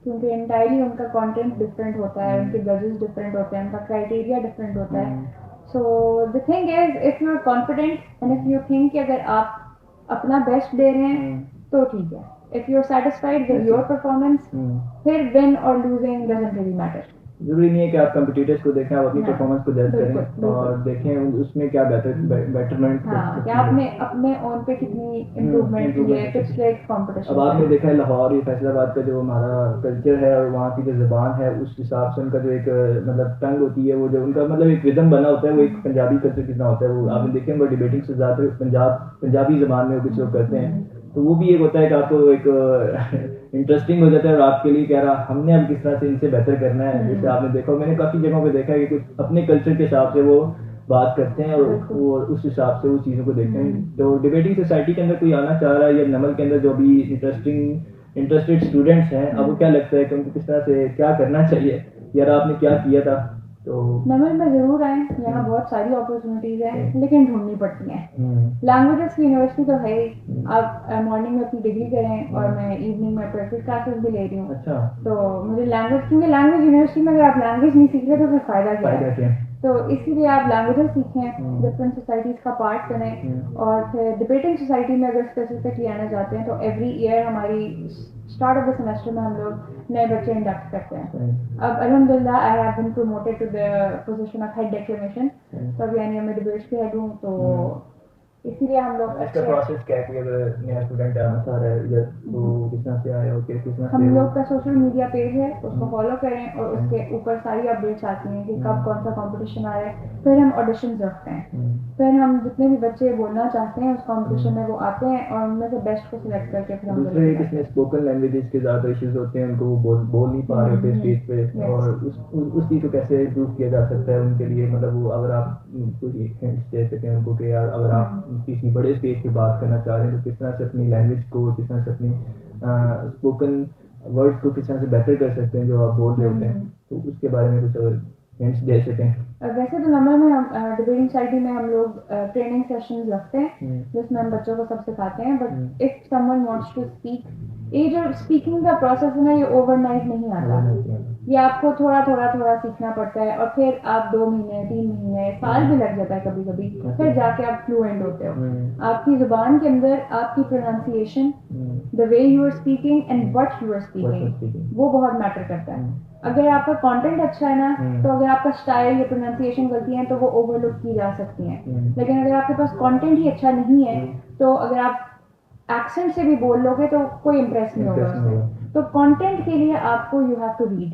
क्योंकि एंटायरली उनका कंटेंट डिफरेंट होता है, उनके जजेस डिफरेंट होते हैं, उनका क्राइटेरिया डिफरेंट होता है। So the thing is, if you are confident and if you think कि अगर आप अपना बेस्ट दे रहे हैं तो ठीक है। If you are satisfied with your performance, फिर विन और लूजिंग डजंट रियली मैटर। जरूरी नहीं है कि आप कंपटीटर्स को देखें, आप अपनी परफॉर्मेंस को जज करें और देखें उसमें क्या बेटरमेंट क्या आपने अपने ओन पे कितनी इम्प्रूवमेंट की है पिछले कंपटीशन। अब आपने देखा है लाहौर या फैसलाबाद का जो हमारा कल्चर है और वहाँ की जो ज़बान है, उस हिसाब से उनका जो एक मतलब टंग होती है, वो जो उनका मतलब एक रिदम बना होता है, वो एक पंजाबी कल्चर कितना होता है, वो आपने देखे वो डिबेटिंग से ज़्यादा पंजाबी ज़बान में कुछ लोग करते हैं। तो वो भी एक होता है कि आपको एक इंटरेस्टिंग हो जाता है और आपके लिए कह रहा हमने अब किस तरह से इनसे बेहतर करना है। जैसे आपने देखा, मैंने काफ़ी जगहों पे देखा है कि कुछ अपने कल्चर के हिसाब से वो बात करते हैं और वो उस हिसाब से वो चीज़ों को देखते हैं। तो डिबेटिंग सोसाइटी के अंदर कोई आना चाह रहा है या नमल के अंदर जो भी इंटरेस्टेड स्टूडेंट्स हैं, आपको क्या लगता है कि उनको किस तरह से क्या करना चाहिए, यार आपने क्या किया था? तो नमल में ज़रूर आए, यहाँ बहुत सारी अपॉर्चुनिटीज़ हैं, लेकिन ढूंढनी पड़ती हैं। लैंग्वेजेस की यूनिवर्सिटी तो है ही, आप मॉर्निंग में अपनी डिग्री करें और मैं इवनिंग में प्रैक्टिस क्लासेस भी ले रही हूँ। अच्छा। तो मुझे लैंग्वेज, क्योंकि लैंग्वेज यूनिवर्सिटी में अगर आप लैंग्वेज नहीं सीख रहे तो फिर फ़ायदा क्या है? तो इसीलिए आप लैंग्वेजेस सीखें, डिफरेंट सोसाइटीज़ का पार्ट बनें। और फिर डिबेटिंग सोसाइटी में अगर स्पेसिफिकली आना चाहते हैं तो एवरी ईयर हमारी स्टार्ट ऑफ द सेमेस्टर में हम लोग नए बच्चे इंडक्ट करते हैं। अब अल्हम्दुलिल्लाह I have been promoted to the position of head declamation, तो अब यानी मैं डिबेट्स के हेड हूँ। तो इसीलिए हम लोग इसका प्रोसेस क्या है कि अगर नया स्टूडेंट आना चाह रहा है या तो किस तरह से आया हो, किस तरह से? हम लोग का सोशल मीडिया पेज है, उसको फॉलो करें और उसके ऊपर सारी अपडेट्स आती हैं कि कब कौन सा कंपटीशन आ रहा है। फिर हम ऑडिशंस रखते हैं, फिर हम जितने भी बच्चे बोलना चाहते हैं उस कंपटीशन में वो आते हैं और उनमें से बेस्ट को सिलेक्ट करके फिर हम दूसरे किसने स्पोकन लैंग्वेजेस के ज़्यादा इश्यूज होते हैं, उनको वो बोल नहीं पा रहे होते स्टेज पे, और उस चीज़ को कैसे इम्प्रूव किया जा सकता है उनके लिए? मतलब वो अगर आप कुछ हिंट्स दे सकें उनको कि यार अगर आप किसी बड़े स्टेज पे बात करना चाह रहे हैं तो किस तरह से अपनी लैंग्वेज को, किस तरह से अपनी स्पोकन वर्ड्स को किस तरह से बेहतर कर सकते हैं जो आप बोल रहे होते हैं, तो उसके बारे में कुछ अगर हिंट्स दे सकें। वैसे तो नंबर में हम डिबेटिंग सोसाइटी में हम लोग ट्रेनिंग सेशंस रखते हैं जिसमें हम बच्चों को सब सिखाते हैं। But if someone wants to speak, ये जो स्पीकिंग का प्रोसेस है ना, ये ओवरनाइट नहीं आता, ये आपको थोड़ा थोड़ा सीखना पड़ता है और फिर आप 2 महीने 3 महीने साल भी लग जाता है कभी कभी, फिर जाके आप फ्लुएंट होते हो। आपकी जुबान के अंदर आपकी pronunciation, the way you are speaking and what you are speaking, वो बहुत मैटर करता है। अगर आपका कंटेंट अच्छा है ना, तो अगर आपका स्टाइल या प्रोनाउंसिएशन गलती है तो वो ओवरलुक की जा सकती हैं। लेकिन अगर आपके पास कंटेंट ही अच्छा नहीं है तो अगर आप एक्सेंट से भी बोल लोगे तो कोई इम्प्रेस नहीं होगा उससे। तो कंटेंट के लिए आपको you have to read.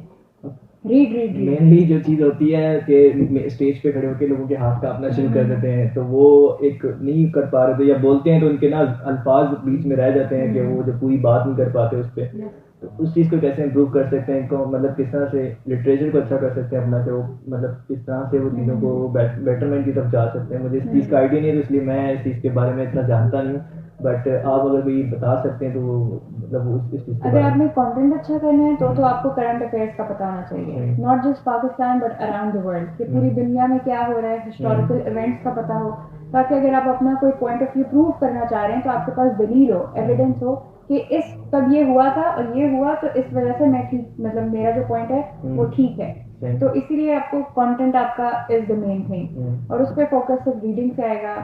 Mainly जो चीज़ होती है कि स्टेज पे खड़े होकर लोगों के हाथ कांपना शुरू कर देते हैं, तो वो एक नहीं कर पा रहे थे, या बोलते हैं तो उनके ना अल्फाज बीच में रह जाते हैं कि वो जो पूरी बात नहीं कर पाते उस पर। तो उस चीज़ को कैसे इम्प्रूव कर सकते हैं, इनको मतलब किस तरह से लिटरेचर को अच्छा कर सकते हैं अपना, कि वो मतलब किस तरह से वो चीज़ों को बेटरमेंट की तरफ जा सकते हैं? मुझे इस चीज़ का आइडिया नहीं है, तो इसलिए मैं इस चीज़ के बारे में इतना जानता नहीं हूँ। बट आप अगर कोई बता सकते हैं तो वो मतलब इस चीज़ के अगर आपने कंटेंट अच्छा करना है तो आपको करंट अफेयर्स का पता होना चाहिए, not just Pakistan but around the world, कि पूरी दुनिया में क्या हो रहा है, हिस्टोरिकल इवेंट्स का पता हो, ताकि अगर आप अपना कोई पॉइंट ऑफ व्यू प्रूव करना चाह रहे हैं तो आपके पास दलील हो, एविडेंस हो कि इस तब ये हुआ था और ये हुआ तो इस वजह से मैं ठीक, मतलब मेरा जो पॉइंट है वो ठीक है। तो इसीलिए आपको कंटेंट आपका इज द मेन थिंग, और उस पर फोकस सिर्फ रीडिंग से आएगा।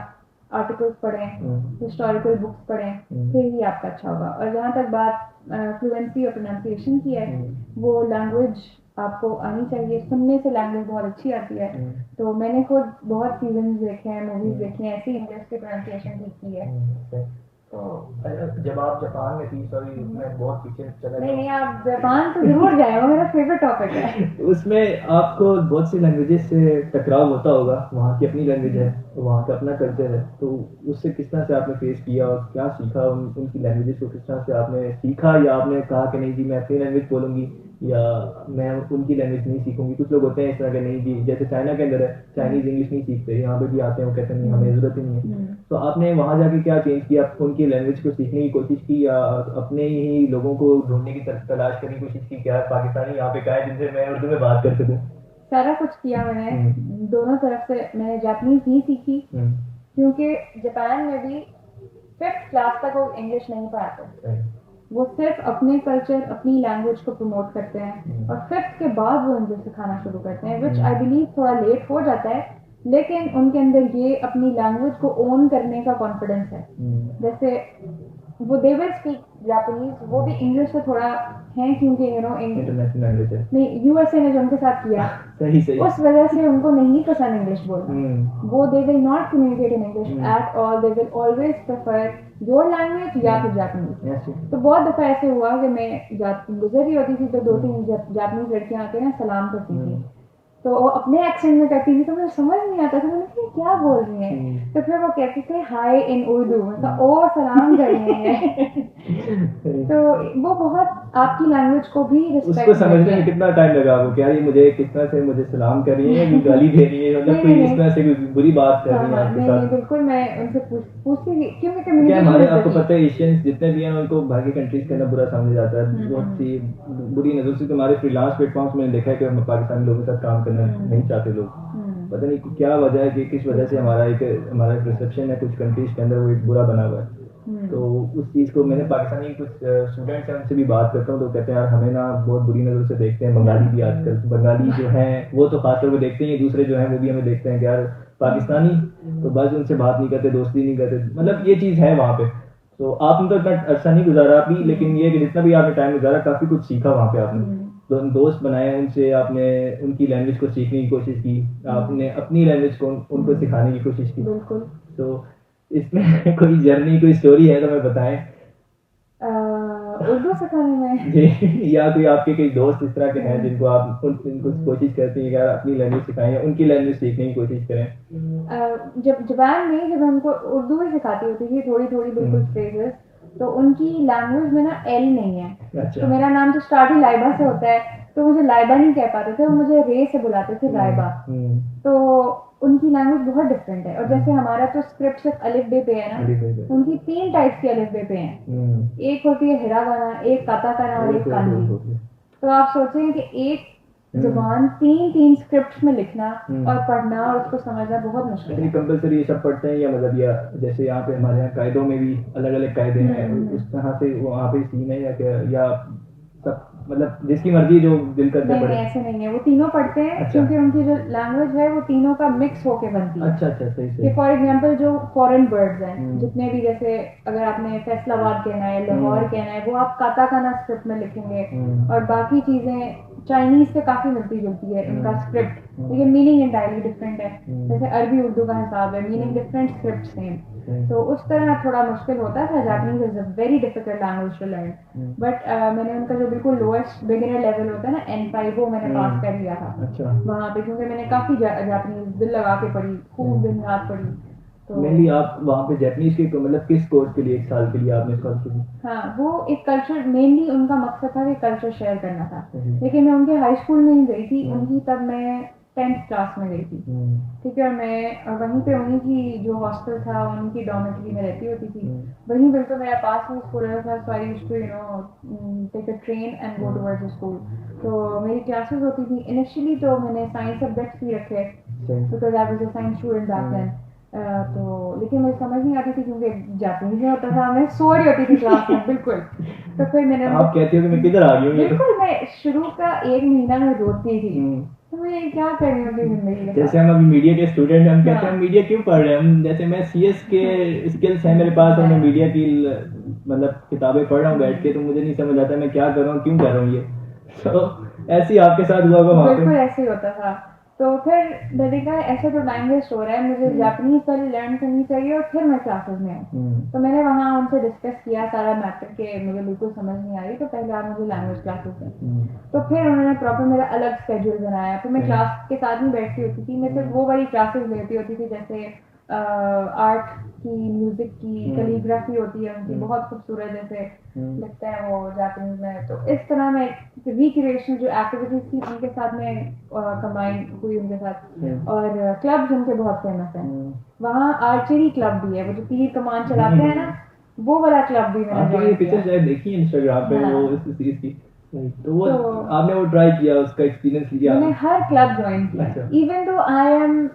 आर्टिकल्स पढ़ें, हिस्टोरिकल बुक्स पढ़ें, फिर ही आपका अच्छा होगा। और जहाँ तक बात फ्लुएंसी और प्रोनाउंसिएशन की है, वो लैंग्वेज आपको आनी चाहिए, सुनने से लैंग्वेज बहुत अच्छी आती है। तो मैंने खुद बहुत सीजन्स देखे हैं, मूवीज देखी हैं, ऐसी इंग्लिश की प्रोनाउंसिएशन ठीक की है। तो जब आप जापान में थी, सॉरी मैं बहुत पीछे चला गया। नहीं, आप जापान तो जरूर जाए, वो मेरा फेवरेट टॉपिक है। उसमें आपको बहुत सी लैंग्वेजेस से टकराव होता होगा, वहाँ की अपनी लैंग्वेज है, वहाँ का अपना कल्चर है, तो उससे किस तरह से आपने फेस किया और क्या सीखा? उनकी लैंग्वेजेस को किस तरह से आपने सीखा, या आपने कहा कि नहीं जी मैं अपनी लैंग्वेज बोलूँगी, या मैं उनकी लैंग्वेज नहीं सीखूंगी। कुछ लोग होते हैं इस तरह के, नहीं जी, जैसे चाइना के अंदर है, चाइनीज इंग्लिश नहीं सीखते, यहाँ पे भी आते हैं वो कहते हैं नहीं हमें ज़रूरत ही नहीं है। तो आपने वहाँ जाके क्या चेंज किया? आप उनकी लैंग्वेज को सीखने की कोशिश की या अपने ही लोगों को ढूंढने की तलाश करने की कोशिश की? क्या पाकिस्तानी यहाँ पे क्या है जिनसे मैं उर्दू में बात कर सकूँ? सारा कुछ किया मैंने, दोनों तरफ से। मैंने जापानीज भी सीखी, क्योंकि जापान में भी 5th क्लास तक वो इंग्लिश नहीं पढ़ाते, वो सिर्फ अपने कल्चर, अपनी लैंग्वेज को प्रमोट करते हैं, और 5th के बाद वो इंग्लिश सिखाना शुरू करते हैं, विच आई बिलीव थोड़ा लेट हो जाता है, लेकिन उनके अंदर ये अपनी लैंग्वेज को ओन करने का कॉन्फिडेंस है। जैसे वो दे विल स्पीक जापानीज, वो भी इंग्लिश से थोड़ा है, क्योंकि यू नो इंटरनेशनल लैंग्वेज है। नहीं, यूएसए ने जो उनके साथ किया सही सही, उस वजह से उनको नहीं पसंद इंग्लिश बोलना। वो they will not communicate in English at all, they will always prefer your language या फिर जापानीज। तो बहुत दफ़ा ऐसे हुआ कि मैं गुजर रही होती थी तो 2-3 जापानीज लड़कियां आके ना सलाम करती थी, तो वो अपने एक्सेंट में करती थी, तो मुझे समझ नहीं आता था, मैंने कहा क्या बोल रही हैं। तो फिर वो कहती थी हाय इन उर्दू, मतलब ओ सलाम कर रही हैं। तो वो बहुत आपकी लैंग्वेज को भी रिस्पेक्ट, उसको समझने में कितना टाइम लगा आपको? क्या ये मुझे किस तरह से मुझे सलाम कर रही है, गाली दे रही है, मतलब कोई इस तरह से कोई बुरी बात कर रही है आपके साथ? नहीं, बिल्कुल मैं उनसे पूछती थी, क्योंकि क्या हमारे, आपको पता है एशियंस जितने भी हैं उनको बाकी कंट्रीज के अंदर बुरा समझा जाता है, बहुत सी बुरी नजर से। हमारे फ्रीलांस प्लेटफॉर्म्स में देखा है कि हम पाकिस्तानी लोगों के साथ काम करना नहीं चाहते लोग, पता नहीं क्या वजह है कि किस वजह से हमारा एक रिसेप्शन है कुछ कंट्रीज के अंदर वो एक बुरा बना हुआ है। तो उस चीज़ को मैंने पाकिस्तानी कुछ स्टूडेंट्स हैं उनसे भी बात करता हूँ, तो कहते हैं यार हमें ना बहुत बुरी नज़र से देखते हैं, बंगाली भी आजकल, बंगाली जो हैं वो तो खासतौर पर देखते हैं, दूसरे जो हैं वो भी हमें देखते हैं कि यार पाकिस्तानी, तो बस उनसे बात नहीं करते, दोस्ती नहीं करते, मतलब ये चीज़ है वहाँ पे। तो आपने तो इतना अर्सा नहीं गुजारा भी, लेकिन ये कि जितना भी आपने टाइम गुजारा काफ़ी कुछ सीखा वहाँ पे आपने, दोस्त बनाए उनसे, आपने उनकी लैंग्वेज को सीखने की कोशिश की, आपने अपनी लैंग्वेज को उनको सिखाने की कोशिश की। बिल्कुल। तो इसमें कोई जर्नी, कोई स्टोरी है तो मैं बताएं। उर्दू सिखाने में जी, या कोई आपके कोई दोस्त इस तरह के हैं जिनको आप उनको कोशिश करती हैं कि यार अपनी लैंग्वेज सिखाएं या उनकी लैंग्वेज सीखने की कोशिश करें? जब जापान में जब उनको उर्दू ही सिखाती होती थी थोड़ी थोड़ी बिल्कुल फ्रेजेस, तो उनकी लैंग्वेज में ना एल नहीं है। अच्छा। तो मेरा नाम तो स्टार्ट ही लाइबा से होता है, तो मुझे लाइबा नहीं कह पाते थे, वो मुझे रे से बुलाते थे, लाइबा। तो उनकी लैंग्वेज बहुत डिफरेंट है, और जैसे हमारा तो स्क्रिप्ट सिर्फ अलिफ बे पे है ना, उनकी 3 टाइप्स की अलिफ बे पे हैं। एक होती है हिरागाना, एक काताकाना और एक कांजी। तो आप सोचें कि एक जुबान 3 स्क्रिप्ट्स में लिखना और पढ़ना और उसको समझना बहुत मुश्किल है। कंपलसरी ये सब पढ़ते हैं या मतलब, या जैसे यहाँ पे हमारे यहाँ कायदों में भी अलग अलग कायदे हैं, उस तरह से वहाँ पे सीन है या सब मतलब जिसकी मर्जी जो दिल करते पढ़े? ऐसे नहीं है, वो तीनों पढ़ते हैं। अच्छा। क्योंकि उनकी जो लैंग्वेज है वो तीनों का मिक्स होके बनती है। अच्छा, सही सही। फॉर एग्जांपल जो फॉरेन वर्ड्स हैं जितने भी, जैसे अगर आपने फैसलाबाद कहना है, लाहौर कहना है, वो आप काताकाना स्क्रिप्ट में लिखेंगे, और बाकी चीजें चाइनीज से काफी मिलती जुलती है इनका स्क्रिप्ट, लेकिन मीनिंग इंटायरली डिफरेंट है। जैसे अरबी उर्दू का हिसाब है, मीनिंग डिफरेंट, स्क्रिप्ट सेम। तो उस तरह थोड़ा मुश्किल होता था। Japanese is a very difficult language to learn, but मैंने उनका जो बिल्कुल लोएस्ट बिगिनर लेवल होता है ना, N5, वो मैंने पास कर लिया था। अच्छा। वहाँ पे क्योंकि मैंने काफी जापानीज दिल लगा के पढ़ी, खूब दिन रात पढ़ी। तो मेनली आप वहाँ पे जापानीज के मतलब किस कोर्स के लिए 1 साल के लिए आपने स्कॉलरशिप ली? हाँ, वो एक कल्चर, मेनली उनका मकसद था कि कल्चर शेयर करना था, लेकिन मैं उनके हाई स्कूल में ही गई थी, उनकी तब मैं 10th क्लास में गई थी। ठीक है, और मैं वहीं पे उन्हीं की जो हॉस्टल था उनकी डॉर्मेटरी में रहती होती थी, वहीं बिल्कुल मेरा पास में स्कूल था, so I used to take a train and go towards the school. तो मेरी क्लासेस होती थी। इनिशियली तो मैंने साइंस सब्जेक्ट्स भी रखे, because I was a science student back then. तो लेकिन मुझे समझ नहीं आती थी क्योंकि जापानीज में होता था, मैं सो रही होती थी क्लास में बिल्कुल। तो फिर मैंने, आप कहती हो कि मैं किधर आ गई हूँ? बिल्कुल, मैं शुरू का 1 महीना में रोती थी, तो मैं क्या कर रही हूँ अपनी जिंदगी। जैसे हम अभी मीडिया के स्टूडेंट, हम कहते हैं मीडिया क्यों पढ़ रहे हैं हम, जैसे मैं CS के स्किल्स हैं मेरे पास और मैं मीडिया की मतलब किताबें पढ़ रहा हूँ बैठ के, तो मुझे नहीं समझ आता मैं क्या कर रहा हूँ, क्यों कर रहा हूँ ये। तो ऐसे ही आपके साथ हुआ होगा वहाँ पे? बिल्कुल ऐसे ही होता था। तो फिर मैंने कहा ऐसा तो टाइम वेस्ट हो रहा है, मुझे जापानीज पहले लर्न करनी चाहिए और फिर मैं क्लासेस में आऊँ। तो मैंने वहाँ उनसे डिस्कस किया सारा मैटर के मुझे बिल्कुल समझ नहीं आ रही, तो पहले आप मुझे लैंग्वेज क्लासेस दें। तो फिर उन्होंने प्रॉपर मेरा अलग स्केड्यूल बनाया, फिर मैं क्लास के साथ नहीं बैठती होती थी, मैं सिर्फ वो वाली क्लासेस लेती होती थी जैसे आर्ट की, म्यूजिक की, कैलीग्राफी होती है उनकी, बहुत खूबसूरत जैसे लगता है वो जापानीज में। तो इस तरह में रिक्रिएशनल जो एक्टिविटीज थी उनके साथ में कंबाइन हुई उनके साथ। और क्लब्स उनके बहुत फेमस हैं। वहाँ आर्चरी क्लब भी है, वो जो तीर कमान चलाते हैं ना, वो वाला क्लब भी मैंने आपने ये पिक्चर शायद देखी है इंस्टाग्राम पे, वो इस चीज की। तो वो आपने वो ट्राई किया, उसका एक्सपीरियंस लिया? मैंने हर क्लब ज्वाइन किया, even though I am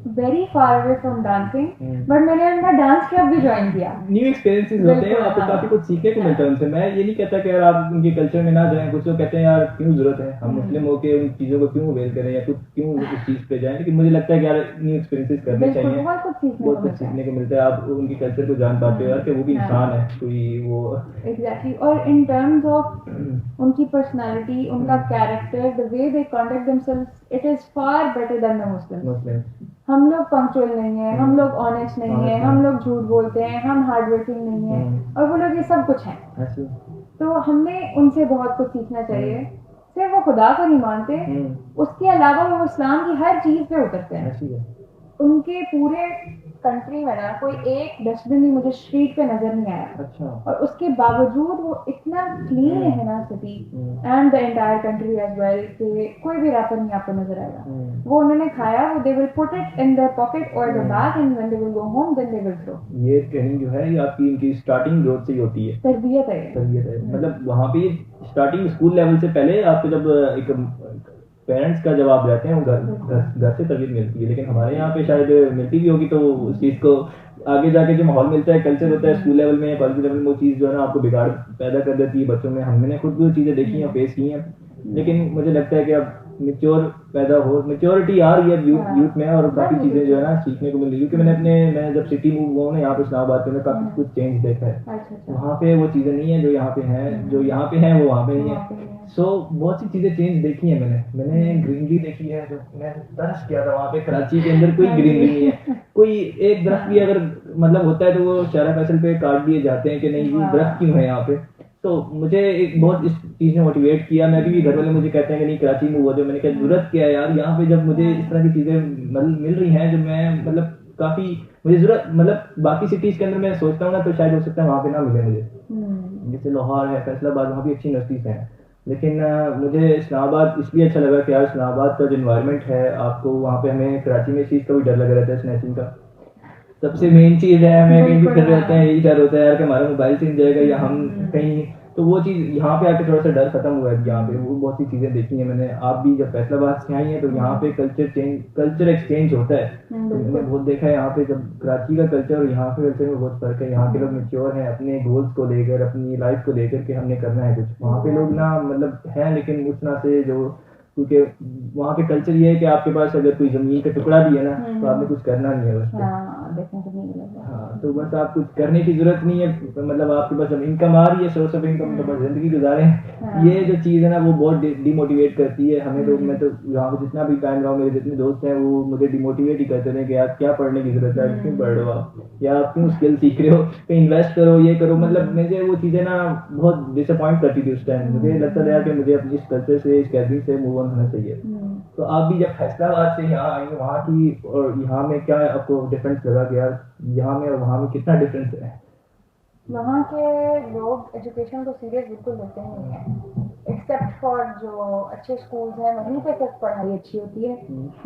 very far away from dancing, but मैंने उनका डांस क्लब भी ज्वाइन किया। न्यू एक्सपीरियंसेस होते हैं, आपको काफी कुछ सीखने को मिलता है उनसे। मैं ये नहीं कहता कि यार आप उनके कल्चर में ना जाएं, कुछ लोग कहते हैं यार क्यों जरूरत है, हम मुस्लिम होके उन चीजों को क्यों अवेल करें या कुछ क्यों उस चीज पे जाएं। लेकिन मुझे लगता है कि यार न्यू एक्सपीरियंसेस करने चाहिए, बहुत कुछ सीखने को मिलता है। आप उनके कल्चर को जान पाते हो यार कि वो भी इंसान है कोई, वो एग्जैक्टली। और इन टर्म्स ऑफ उनकी पर्सनालिटी, उनका character, the way they conduct themselves, it is far better than the Muslims. हम लोग पंक्चुअल नहीं है, हम लोग ऑनेस्ट नहीं है, हम लोग झूठ बोलते हैं, हम हार्ड वर्किंग नहीं है, और वो लोग ये सब कुछ है। तो हमें उनसे बहुत कुछ सीखना चाहिए। सिर्फ वो खुदा को नहीं मानते, उसके अलावा वो इस्लाम की हर चीज पे उतरते हैं। उनके पूरे कंट्री में ना कोई एक डस्टबिन भी मुझे स्ट्रीट पे नजर नहीं आया। अच्छा। और उसके बावजूद वो इतना क्लीन है ना city and the entire country as well कि कोई भी रैपर नहीं आपको नजर आएगा। वो उन्होंने खाया, वो they will put it in their pocket और the bag, and when they will go home then they will throw. ये ट्रेनिंग जो है ये आपकी इनकी स्टार्टिंग ग्रोथ से ही होती है, तरबियत है। मतलब वहाँ पे स्टार्टिंग स्कूल लेवल से पहले आपको जब एक पेरेंट्स का जब आप रहते हैं घर से तरबियत मिलती है, लेकिन हमारे यहाँ पे शायद मिलती भी होगी। तो उस चीज़ को आगे जाके जो माहौल मिलता है, कल्चर होता है स्कूल लेवल में, कॉलेज लेवल में, वो चीज़ जो है ना आपको बिगाड़ पैदा कर देती है बच्चों में। हमने खुद भी वो चीज़ें देखी हैं, फेस की हैं। लेकिन मुझे लगता है कि अब मेच्योरिटी आ रही है यूथ में, और काफ़ी चीज़ें जो है ना सीखने को मिल रही है। क्योंकि मैं जब सिटी मूव हुआ हूँ ना यहाँ पे इस्लामाबाद में, काफ़ी कुछ चेंज देखा है। वहाँ पे वो चीज़ें नहीं है जो यहाँ पे हैं, जो यहाँ पे हैं वो वहाँ पे नहीं है। सो बहुत सी चीज़ें चेंज देखी है मैंने ग्रीनरी देखी है, जो मैं तरस किया था वहाँ पे। कराची के अंदर कोई ग्रीनरी नहीं है, कोई एक दरख्त भी अगर मतलब होता है तो वो शारा फैसल पे काट दिए जाते हैं कि नहीं ये दरख्त क्यों है यहाँ पे। तो मुझे एक बहुत इस चीज़ ने मोटिवेट किया। मैं भी घर वाले मुझे कहते हैं कि नहीं कराची में हुआ, जो मैंने कहा जरूरत क्या है यार यहाँ पे, जब मुझे इस तरह की चीज़ें मिल रही हैं जो मैं मतलब काफ़ी मुझे जरूरत, मतलब बाकी सिटीज़ के अंदर मैं सोचता हूँ ना तो शायद हो सकता है वहाँ पे ना मिले मुझे। जैसे लाहौर है, फैसलाबाद, वहाँ भी अच्छी यूनिवर्सिटीज़ हैं। लेकिन मुझे इस्लामाबाद इसलिए अच्छा लगा कि यार इस्लामाबाद का जो इन्वायरमेंट है, आपको वहाँ पे, हमें कराची में इस चीज़ का भी डर लगा रहता है स्नैचिंग का। सबसे मेन चीज़ है, हमें कहीं भी कर रहे होते हैं यही डर होता है यार कि हमारा मोबाइल छीन जाएगा या हम कहीं। तो वो चीज़ यहाँ पे आके थोड़ा सा डर खत्म हुआ है यहाँ पे। वो बहुत सी चीज़ें देखी हैं मैंने। आप भी जब फैसलाबाद से आई हैं तो यहाँ पे कल्चर एक्सचेंज होता है। मैंने बहुत देखा है यहाँ पे, जब कराची का कल्चर और यहाँ के कल्चर में बहुत फर्क है। यहाँ के लोग मेच्योर हैं अपने गोल्स को लेकर, अपनी लाइफ को लेकर कि हमने करना है कुछ। वहाँ पे लोग ना मतलब हैं, लेकिन उस तरह से जो, क्योंकि वहाँ पे कल्चर ये है कि आपके पास अगर कोई जमीन का टुकड़ा भी है ना तो आपने कुछ करना नहीं है बस। हाँ, तो बस आप कुछ करने की जरूरत नहीं है, मतलब आपके पास जब इनकम आ रही है, सोर्स ऑफ इनकम, तो बस जिंदगी गुजारें। ये जो चीज़ है ना वो बहुत डिमोटिवेट करती है हमें। तो मैं तो यहाँ पे जितना भी टाइम रहा हूँ, मेरे जितने दोस्त हैं वो मुझे डिमोटिवेट ही करते रहे कि यार क्या पढ़ने की जरूरत है, क्यों पढ़ रहे हो आप, या आप क्यों स्किल सीख रहे हो, कहीं इन्वेस्ट करो, ये करो। मतलब मुझे वो चीज़ें ना बहुत डिसअपॉइंट करती थी उस टाइम। मुझे लगता था यार कि मुझे अपनी इस कल्चर से, इस गैदरिंग से मूव ऑन होना चाहिए। तो आप भी जब फैसलाबाद से यहाँ आई, वहाँ की और यहाँ में क्या आपको डिफरेंस लगा कि यार यहाँ में और वहाँ में कितना डिफरेंस है? वहाँ के लोग एजुकेशन को सीरियस बिल्कुल लेते नहीं हैं, एक्सेप्ट फॉर जो अच्छे स्कूल्स हैं वहीं पे सिर्फ पढ़ाई अच्छी होती है।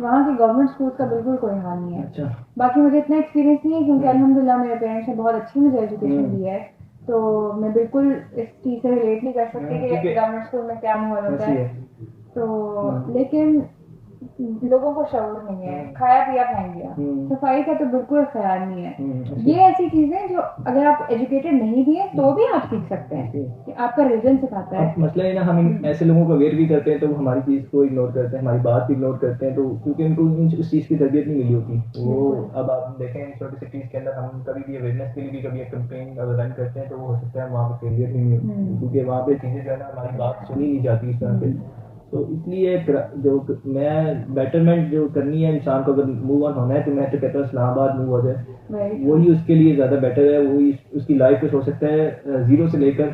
वहाँ के गवर्नमेंट स्कूल्स का बिल्कुल कोई हाल नहीं है। अच्छा। बाकी मुझे इतना एक्सपीरियंस नहीं है क्योंकि अल्हम्दुलिल्लाह मेरे पेरेंट्स ने बहुत अच्छी मुझे एजुकेशन दी है, तो मैं बिल्कुल इस चीज़ से रिलेट नहीं कर सकती कि गवर्नमेंट स्कूल में क्या माहौल होता है। तो लेकिन लोगों को शऊर नहीं है, खाया पिया फेंक दिया, सफाई का तो बिल्कुल ख्याल नहीं है। ये ऐसी चीजें जो अगर आप एजुकेटेड नहीं भी हैं तो भी आप सीख सकते हैं कि आपका रीजन सिखाता है। मसला है ना, हम ऐसे लोगों को अवेयर भी करते हैं तो वो हमारी चीज़ को इग्नोर करते हैं, हमारी बात भी इग्नोर करते हैं, तो क्योंकि उनको उस चीज़ की तरबियत नहीं मिली होती। वो अब आप देखें छोटी सिटीज़ के अंदर हम कभी भी अवेयरनेस के लिए भी कभी एक कैंपेन अगर रन करते हैं तो वो हो सकता है वहाँ पर फेलियर भी नहीं होती, क्योंकि वहाँ पे चीज़ें जो है ना हमारी बात सुनी नहीं जाती इस तरह से। तो इसलिए जो मैं बेटरमेंट जो करनी है इंसान को, अगर मूव ऑन होना है तो मैं तो कहता हूँ इस्लामाबाद मूव हो जाए, वही उसके लिए ज़्यादा बेटर है। वही उसकी लाइफ कुछ हो सकता है जीरो से लेकर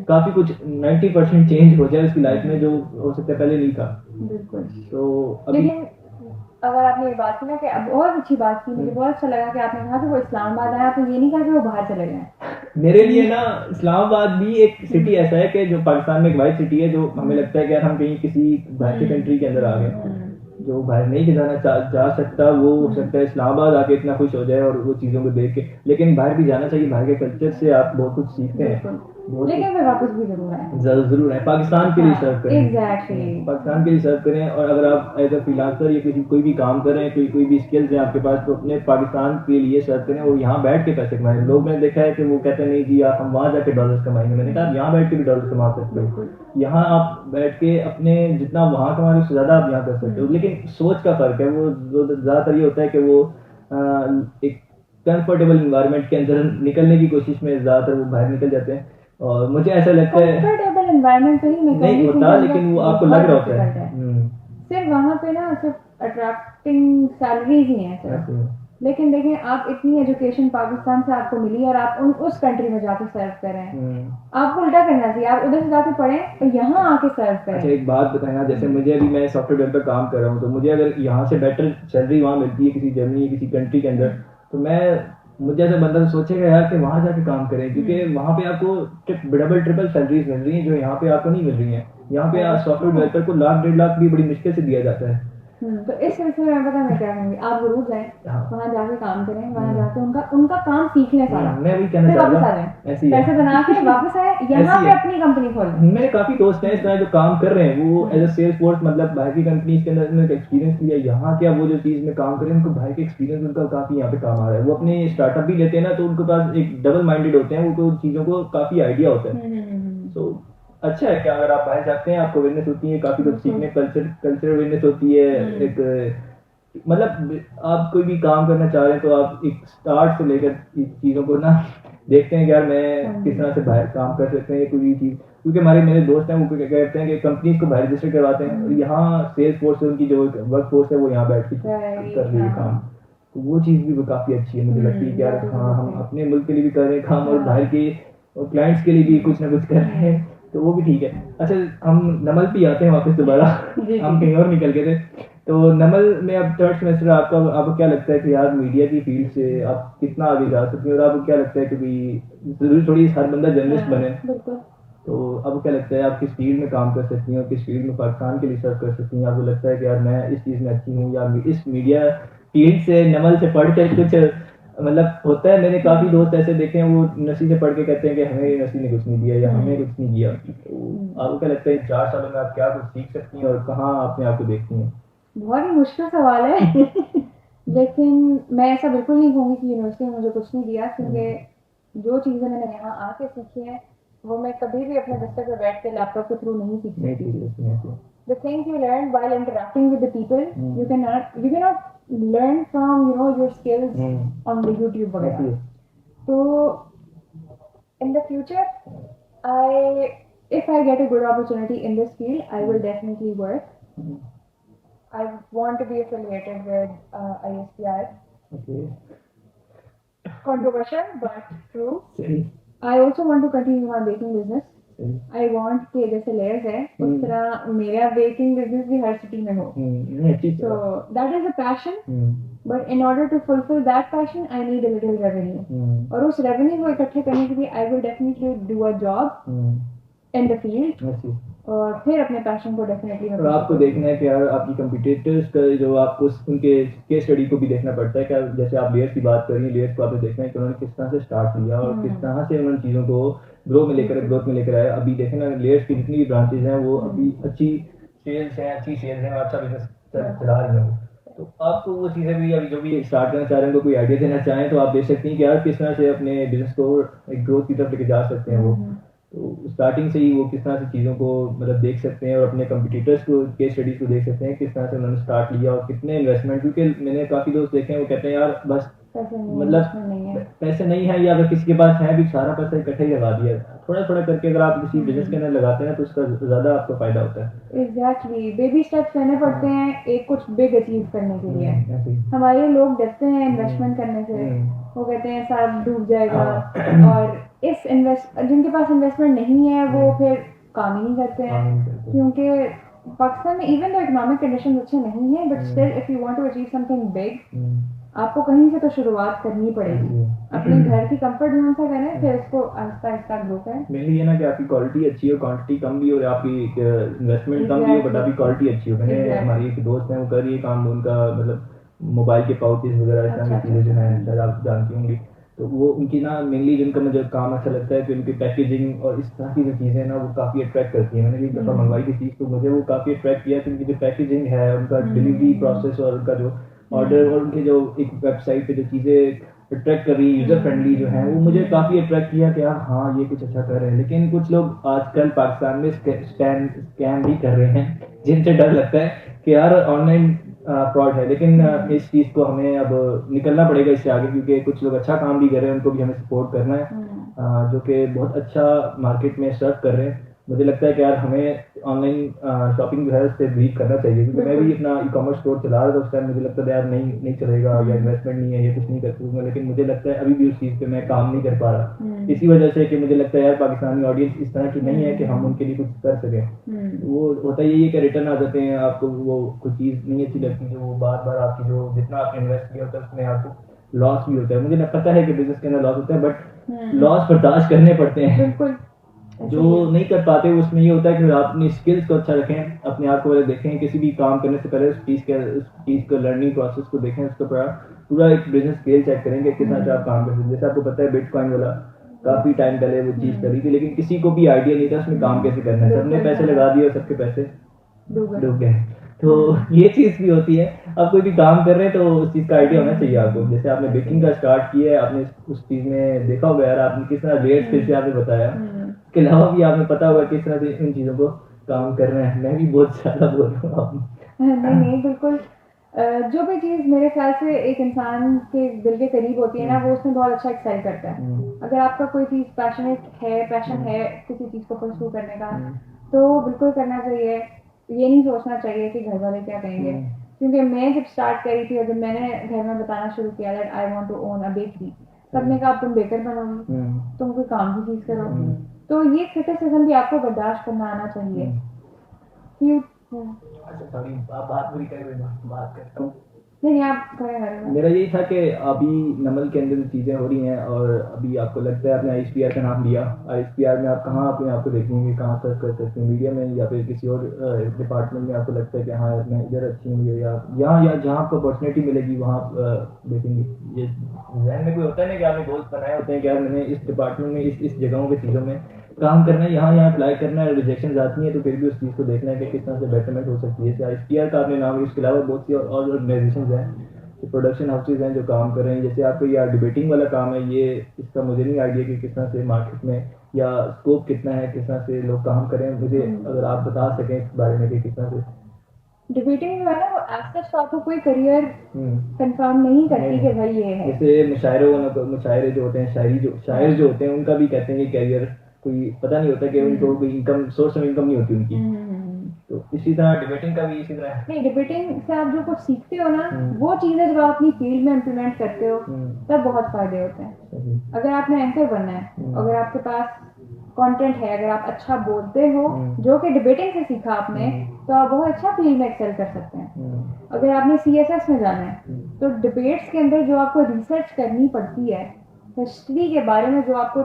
काफ़ी कुछ 90% चेंज हो जाए उसकी लाइफ में, जो हो सकता है पहले नहीं था। बिल्कुल। तो अभी अगर आपने ये बात की ना कि अब बहुत अच्छी बात की, मुझे बहुत अच्छा लगा कि आपने कहा कि वो इस्लामाबाद आए, आपने ये नहीं कहा कि वो बाहर चले गए। मेरे लिए ना इस्लामाबाद भी एक सिटी ऐसा है कि जो पाकिस्तान में एक वाइड सिटी है, जो हमें लगता है कि यार हम कहीं किसी बाहर की कंट्री के अंदर आ गए। जो बाहर नहीं जा सकता वो हो सकता है इस्लामाबाद आके इतना खुश हो जाए और वो चीज़ों को देख के, लेकिन बाहर भी जाना चाहिए, बाहर के कल्चर से आप बहुत कुछ सीखते हैं। लेकिन फिर वापस भी जरूर आए, जरूर है, पाकिस्तान के लिए सर्व करें। एग्जैक्टली, पाकिस्तान के लिए सर्व करें। और अगर आप एज अ फ्रीलांसर या किसी कोई भी काम कर रहे हैं, कोई भी स्किल्स है आपके पास, तो अपने पाकिस्तान के लिए सर्व करें और यहाँ बैठ के पैसे कमाएं। लोग मैंने देखा है कि वो कहते हैं नहीं जी आप हम वहाँ जाके डॉलर्स कमाएंगे। मैंने कहा यहाँ बैठ के भी डॉलर्स कमा सकते हो, यहाँ आप बैठ के अपने जितना वहाँ कमा रहे हो उससे ज़्यादा आप यहाँ कर सकते हो। लेकिन सोच का फर्क है, वो ज़्यादातर ये होता है कि वो एक कंफर्टेबल इन्वायरमेंट के अंदर निकलने की कोशिश में ज़्यादातर वो बाहर निकल जाते हैं। और मुझे ऐसा लगता है कंफर्टेबल एनवायरनमेंट नहीं होता, लेकिन वो आपको लग रहा होता है सिर्फ वहाँ पे ना सिर्फ अट्रैक्टिंग सैलरीज ही हैं सिर्फ। लेकिन देखिए आप इतनी एजुकेशन पाकिस्तान से आपको मिली और आप उस कंट्री में जाके सर्व कर रहे हैं, आपको उल्टा करना चाहिए, आप उधर से जाके पढ़ें और यहाँ आके सर्व करें। अच्छा एक बात बताना, जैसे मुझे अभी मैं सॉफ्टवेयर पर काम कर रहा हूँ, तो मुझे अगर यहाँ से बेटर सैलरी वहाँ मिलती है किसी जर्मनी किसी कंट्री के अंदर, तो मुझे ऐसा बंदा सोचेगा यार कि वहाँ जाके काम करें, क्योंकि वहाँ पे आपको डबल ट्रिपल सैलरीज मिल रही हैं जो यहाँ पे आपको नहीं मिल रही हैं। यहाँ पे सॉफ्टवेयर डेवलपर को लाख 1.5 लाख भी बड़ी मुश्किल से दिया जाता है। तो इस सिलसिले में पता मैं क्या कहूँगी, आप जरूर जाएं, वहाँ जाके काम करें, वहाँ जाके उनका काम सीख लें सारा, मैं वही कहना चाह रहा हूँ, पैसे बना के वापस आए, यहाँ पे अपनी कंपनी खोलें। मेरे काफी दोस्त हैं इस तरह जो काम कर रहे हैं, वो एज अ सेल्स फोर्स मतलब बाहर की कंपनीज के अंदर उन्होंने एक्सपीरियंस लिया, यहाँ क्या वो जो चीज में काम करें उनको बाहर के एक्सपीरियंस उनका काफी यहाँ पे काम आ रहा है। वो अपने स्टार्टअप भी लेते हैं ना, तो उनके पास एक डबल माइंडेड होते हैं, उनको चीजों को काफी आइडिया होता है। तो अच्छा है क्या अगर आप बाहर जाते हैं, आपको अवेयरनेस होती है, काफी कुछ सीखने, कल्चर अवेयरनेस होती है। एक मतलब आप कोई भी काम करना चाह रहे हैं तो आप एक स्टार्ट से लेकर चीज़ों को ना देखते हैं कि यार मैं किस तरह से बाहर काम कर सकते हैं कोई भी चीज़। क्योंकि मेरे दोस्त हैं वो क्या कहते हैं कि कंपनीज को बाहर रजिस्टर करवाते हैं और यहाँ सेल्स फोर्स उनकी जो वर्क फोर्स है वो यहाँ बैठ के कर रही है काम। तो वो चीज़ भी काफ़ी अच्छी है, मुझे लगती है कि यार हाँ हम अपने मुल्क के लिए भी कर रहे हैं काम और बाहर के और क्लाइंट्स के लिए भी कुछ ना कुछ कर रहे हैं, तो वो भी ठीक है। अच्छा हम नमल पे आते हैं वापस दोबारा, हम कहीं और निकल गए थे। तो नमल में अब 3rd सेमेस्टर आपको क्या लगता है कि यार मीडिया की फील्ड से आप कितना आगे जा सकते हैं, और आपको क्या लगता है कि जरूरी थोड़ी हर बंदा जर्नलिस्ट बने, तो आपको क्या लगता है आप किस फील्ड में काम कर सकती हैं और किस फील्ड में पाकिस्तान के लिए सर्व कर सकती हैं? आपको लगता है कि यार मैं इस चीज़ में अच्छी हूँ, या इस मीडिया फील्ड से नमल से पढ़ कर कुछ मतलब होता है। मैंने काफ़ी दोस्त ऐसे देखे हैं वो यूनिवर्सिटी से पढ़ के कहते हैं कि हमें यूनिवर्सिटी ने कुछ नहीं दिया या हमें कुछ नहीं किया। तो आपको क्या लगता है इन 4 सालों में आप क्या कुछ सीख सकती हैं और कहाँ अपने आप को देखती हैं? बहुत ही मुश्किल सवाल है लेकिन मैं ऐसा बिल्कुल नहीं कहूँगी कि यूनिवर्सिटी ने मुझे कुछ नहीं दिया, क्योंकि जो चीज़ें मैंने यहाँ आके सीखी हैं वो मैं कभी भी अपने बिस्तर पर बैठ के लैपटॉप के थ्रू नहीं सीख सकती। The things you learn while interacting with the people, you cannot learn from your skills on the YouTube वगैरह। तो in the future, if I get a good opportunity in this field, I will definitely work. I want to be affiliated with ISPI. Okay. Controversial, but true. I also want to continue my baking business. I want कि जैसे layers है उस तरह मेरा baking business भी हर city में हो। So that is a passion, but in order to fulfill that passion, I need a little revenue. और उस revenue को इकट्ठे करने के लिए I will definitely do a job in the field. और फिर अपने पैशन को डेफिनेटली। और आपको देखना है कि यार आपकी कंपटीटर्स का जो आपको उनके केस स्टडी को भी देखना पड़ता है। क्या जैसे आप लेयर्स की बात कर रही हैं, लेयर्स को आपने देखना है कि उन्होंने किस तरह से स्टार्ट किया और किस तरह से उन्होंने चीज़ों को ग्रोथ में लेकर आए। अभी देखें ना लेयर्स की जितनी भी ब्रांचेज हैं वो अभी अच्छी सेल्स हैं, अच्छा बिजनेस चला रही हैं। तो आपको वो चीज़ें भी अभी जो भी स्टार्ट करना चाह रहे हैं उनको कोई आइडिया देना चाहें तो आप देख सकती हैं कि यार किस तरह से अपने बिजनेस को एक ग्रोथ की तरफ लेके जा सकते हैं। वो तो स्टार्टिंग से ही वो किस तरह से चीज़ों को मतलब देख सकते हैं और अपने कंपटीटर्स को केस स्टडीज को देख सकते हैं किस तरह से उन्होंने स्टार्ट लिया और कितने इन्वेस्टमेंट। क्योंकि मैंने काफ़ी दोस्त देखे हैं वो कहते हैं यार बस मतलब पैसे नहीं है, या अगर किसी के पास है भी सारा पैसा इकट्ठा ही लगा दिया। थोड़ा थोड़ा करके अगर आप किसी बिजनेस के अंदर लगाते हैं तो उसका ज़्यादा आपको फायदा होता है। एग्जैक्टली, बेबी स्टेप्स लेने पड़ते हैं एक कुछ बिग अचीव करने के लिए। हमारे लोग डरते हैं इन्वेस्टमेंट करने से, वो कहते हैं सब डूब जाएगा। और जिनके पास इन्वेस्टमेंट नहीं है वो फिर काम ही नहीं करते हैं, क्योंकि पाकिस्तान में इवन तो इकोनॉमिक कंडीशन अच्छे नहीं है, but still if you want to achieve something big, आपको कहीं से तो शुरुआत करनी पड़ेगी। अपने घर की कंफर्ट जोन से करें, फिर इसको आहिस्ता आहिस्ता ग्रो करें। मेनली ये ना कि आपकी क्वालिटी अच्छी हो, क्वांटिटी कम भी हो और आपकी इन्वेस्टमेंट कम भी हो, बट आपकी क्वालिटी अच्छी हो। मैंने हमारी एक दोस्त है, वो कर रही है काम, उनका मतलब मोबाइल के पाउचेस वगैरह इस तरह की चीज़ें जो हैं, शायद आप जानती होंगी। तो वो उनकी ना मेनली जिनका मुझे काम अच्छा लगता है कि उनकी पैकेजिंग और इस तरह की जो चीज़ें हैं ना, वो काफ़ी अट्रैक्ट करती हैं। मैंने भी एक दफ़ा मंगवाई थी चीज़, तो मुझे वो काफ़ी अट्रैक्ट किया कि उनकी जो पैकेजिंग है, उनका डिलीवरी प्रोसेस और उनका जो ऑर्डर और उनके जो एक वेबसाइट पे जो चीज़ें अट्रैक्ट कर रही है, यूज़र फ्रेंडली जो है, वो मुझे काफ़ी अट्रैक्ट किया कि यार हाँ, ये कुछ अच्छा कर रहे हैं। लेकिन कुछ लोग आजकल पाकिस्तान में स्कैम भी कर रहे हैं, जिनसे डर लगता है कि यार ऑनलाइन फ्रॉड है। लेकिन इस चीज़ को हमें अब निकलना पड़ेगा इससे आगे, क्योंकि कुछ लोग अच्छा काम भी कर रहे हैं, उनको भी हमें सपोर्ट करना है, जो कि बहुत अच्छा मार्केट में सर्व कर रहे हैं। मुझे लगता है कि यार हमें ऑनलाइन शॉपिंग जो है उससे ब्रीफ करना चाहिए, क्योंकि मैं भी अपना ई-कॉमर्स स्टोर चला रहा था उस टाइम। मुझे लगता था यार नहीं चलेगा, या इन्वेस्टमेंट नहीं है, ये कुछ नहीं कर सकूँगा। लेकिन मुझे लगता है अभी भी उस चीज़ पे मैं काम नहीं कर पा रहा, इसी वजह से कि मुझे लगता है यार पाकिस्तानी ऑडियंस इस तरह की नहीं है कि हम उनके लिए कुछ कर सकें। वो होता यही है कि रिटर्न आ जाते हैं, आपको वो कोई चीज़ नहीं अच्छी लगती, जो वो बार बार आपकी जो जितना आपने इन्वेस्ट किया होता है उसमें आपको लॉस भी होता है। मुझे पता है कि बिजनेस के अंदर लॉस होता है, बट लॉस बर्दाश्त करने पड़ते हैं। बिल्कुल। जो नहीं कर पाते उसमें ये होता है कि आप अपनी स्किल्स को अच्छा रखें, अपने आप को पहले देखें, किसी भी काम करने से पहले उस चीज़ का लर्निंग प्रोसेस को देखें, उसका पूरा एक बिजनेस स्केल चेक करेंगे कितना अच्छा आप काम कर सकते हैं। जैसे आपको पता है बिटकॉइन वाला काफ़ी टाइम पहले वो चीज़ करी थी, लेकिन किसी को भी आइडिया नहीं था उसमें काम कैसे करना है। सबने पैसे लगा दिए और सबके पैसे डूब गए। तो ये चीज़ भी होती है, आप कोई भी काम कर रहे हैं तो उस चीज़ का आइडिया होना चाहिए आपको। जैसे आपने बेकिंग का स्टार्ट किया है, आपने उस चीज़ में देखा होगा यार आपने किस तरह रेट फिर से आपने बताया, इसके अलावा भी आपने पता होगा किस तरह से इन चीज़ों को काम करना है। मैं भी बहुत ज़्यादा बोल रहा हूँ। नहीं बिल्कुल। जो भी चीज़ मेरे ख्याल से एक इंसान के दिल के करीब होती है ना, वो उसमें बहुत अच्छा एक्सेल करता है। अगर आपका कोई चीज़ पैशन है किसी चीज़ को परस्यू करने का, तो बिल्कुल करना चाहिए। ये नहीं सोचना चाहिए कि घर वाले क्या कहेंगे, क्योंकि मैं जब स्टार्ट करी थी और जब मैंने घर में बताना शुरू किया that I want to own a bakery, तब ने कहा तुम बेकर बनोगी, तुम कोई काम की चीज़ करो। तो ये क्रिटिसिज्म भी आपको बर्दाश्त करना आना चाहिए। अच्छा सॉरी, आप बात पूरी करें, मैं बात करता हूँ। नहीं आप करें। मेरा यही था कि अभी नमल के अंदर जो चीज़ें हो रही हैं, और अभी आपको लगता है आपने ISPR का नाम लिया, ISPR में आप कहाँ अपने आप को देखेंगे, कहाँ सर्च कर सकते हैं, मीडिया में या फिर किसी और डिपार्टमेंट में आपको लगता है कि हाँ मैं इधर अच्छी हूँ, या यहाँ या जहाँ आपको अपॉर्चुनिटी मिलेगी वहाँ आप देखेंगे। ये जहन में कोई होता है ना कि आपने गोल्स बनाए होते हैं कि यार मैंने इस डिपार्टमेंट में इस जगहों की चीज़ों में काम करना है, यहाँ अप्लाई करना है, रिजेक्शन आती है तो फिर भी उस चीज़ को देखना है कि किस तरह से बेटरमेंट हो सकती है। जैसे ISPR का आपने नाम, इसके अलावा बहुत सी और ऑर्गेनाइजेशन हैं, जो प्रोडक्शन हाउसेज हैं जो काम कर रहे हैं। जैसे आपको यार डिबेटिंग वाला काम है, ये इसका मुझे नहीं आइडिया कि किस तरह से मार्केट में या स्कोप कितना है, किस तरह से लोग काम करें। मुझे अगर आप बता सकें इस बारे में कि किस तरह से डिबेटिंग जो है ना, वो एज सच आपको कोई करियर कंफर्म नहीं करती कि भाई ये है। जैसे मुशायरे जो होते हैं, शायर जो होते हैं, उनका भी कहते हैं कि कैरियर कोई पता नहीं होता कि उनको कोई इनकम सोर्स ऑफ इनकम नहीं होती उनकी। तो इसी तरह डिबेटिंग का भी इसी तरह है। नहीं, डिबेटिंग से आप जो कुछ सीखते हो ना, वो चीज़ें जब आप अपनी फील्ड में इम्प्लीमेंट करते हो तब बहुत फायदे होते हैं। अगर आपने एंकर बनना है, अगर आपके पास कंटेंट है, अगर आप अच्छा बोलते हो जो कि डिबेटिंग से सीखा आपने, तो आप बहुत अच्छा फील्ड में एक्सेल कर सकते हैं। अगर आपने CSS में जाना है, तो डिबेट्स के अंदर जो आपको रिसर्च करनी पड़ती है, हिस्ट्री के बारे में जो आपको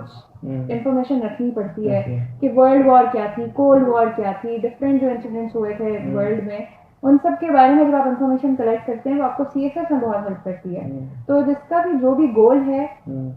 इंफॉर्मेशन रखनी पड़ती है कि वर्ल्ड वॉर क्या थी, कोल्ड वॉर क्या थी, डिफरेंट जो इंसिडेंट्स हुए थे वर्ल्ड में, उन सब के बारे में जब आप इंफॉर्मेशन कलेक्ट करते हैं, वो आपको CSS में बहुत हेल्प करती है। तो जिसका भी जो भी गोल है,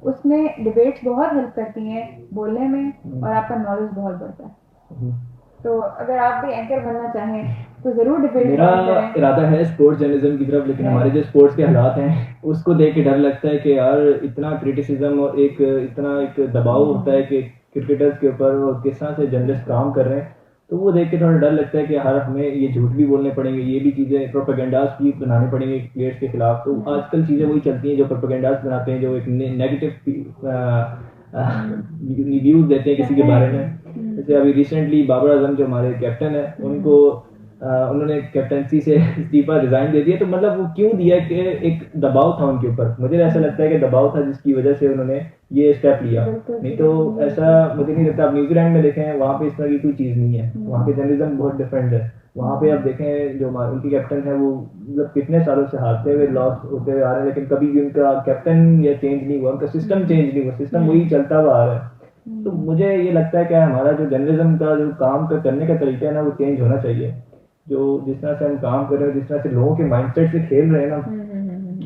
उसमें डिबेट्स बहुत हेल्प करती हैं बोलने में, और आपका नॉलेज बहुत बढ़ता है। तो अगर आप भी एंकर बनना चाहें तो जरूर डिबेट करें। मेरा इरादा है स्पोर्ट्स जर्नलिज्म की तरफ, लेकिन हमारे जो स्पोर्ट्स के हालात हैं उसको देख के डर लगता है कि यार इतना क्रिटिसिज्म और इतना एक दबाव होता है कि क्रिकेटर्स के ऊपर, और किस तरह से जर्नलिस्ट काम कर रहे हैं, तो वो देख के थोड़ा डर लगता है कि यार हमें ये झूठ भी बोलने पड़ेंगे, ये भी चीज़ें प्रोपेगेंडास भी बनाने पड़ेंगे प्लेयर्स के खिलाफ। तो आजकल चीज़ें वही चलती हैं जो प्रोपेगेंडास बनाते हैं, जो एक नेगेटिव रिव्यूज देते हैं किसी के बारे में। जैसे अभी रिसेंटली बाबर आजम जो हमारे कैप्टन है, उनको उन्होंने कैप्टनसी से इस्तीफा रिजाइन दे दिया। तो मतलब वो क्यों दिया कि एक दबाव था उनके ऊपर, मुझे ऐसा लगता है कि दबाव था जिसकी वजह से उन्होंने ये स्टेप लिया। नहीं तो ऐसा मुझे नहीं लगता। आप न्यूजीलैंड में देखें, वहाँ पे इस तरह की कोई चीज़ नहीं है, वहाँ पे जर्नलिज्म बहुत डिफरेंट है। वहाँ पे आप देखें जो उनकी कैप्टन है वो मतलब कितने सालों से हारते हुए लॉस होते हुए आ रहे हैं, लेकिन कभी भी उनका कैप्टन या चेंज नहीं हुआ, उनका सिस्टम चेंज नहीं हुआ, सिस्टम वही चलता हुआ आ रहा है। तो मुझे ये लगता है कि हमारा जो जर्नलिज्म का जो काम का करने का तरीका है ना वो चेंज होना चाहिए। जो जिस तरह से हम काम कर रहे हैं, जिस तरह से लोगों के माइंडसेट से खेल रहे हैं ना,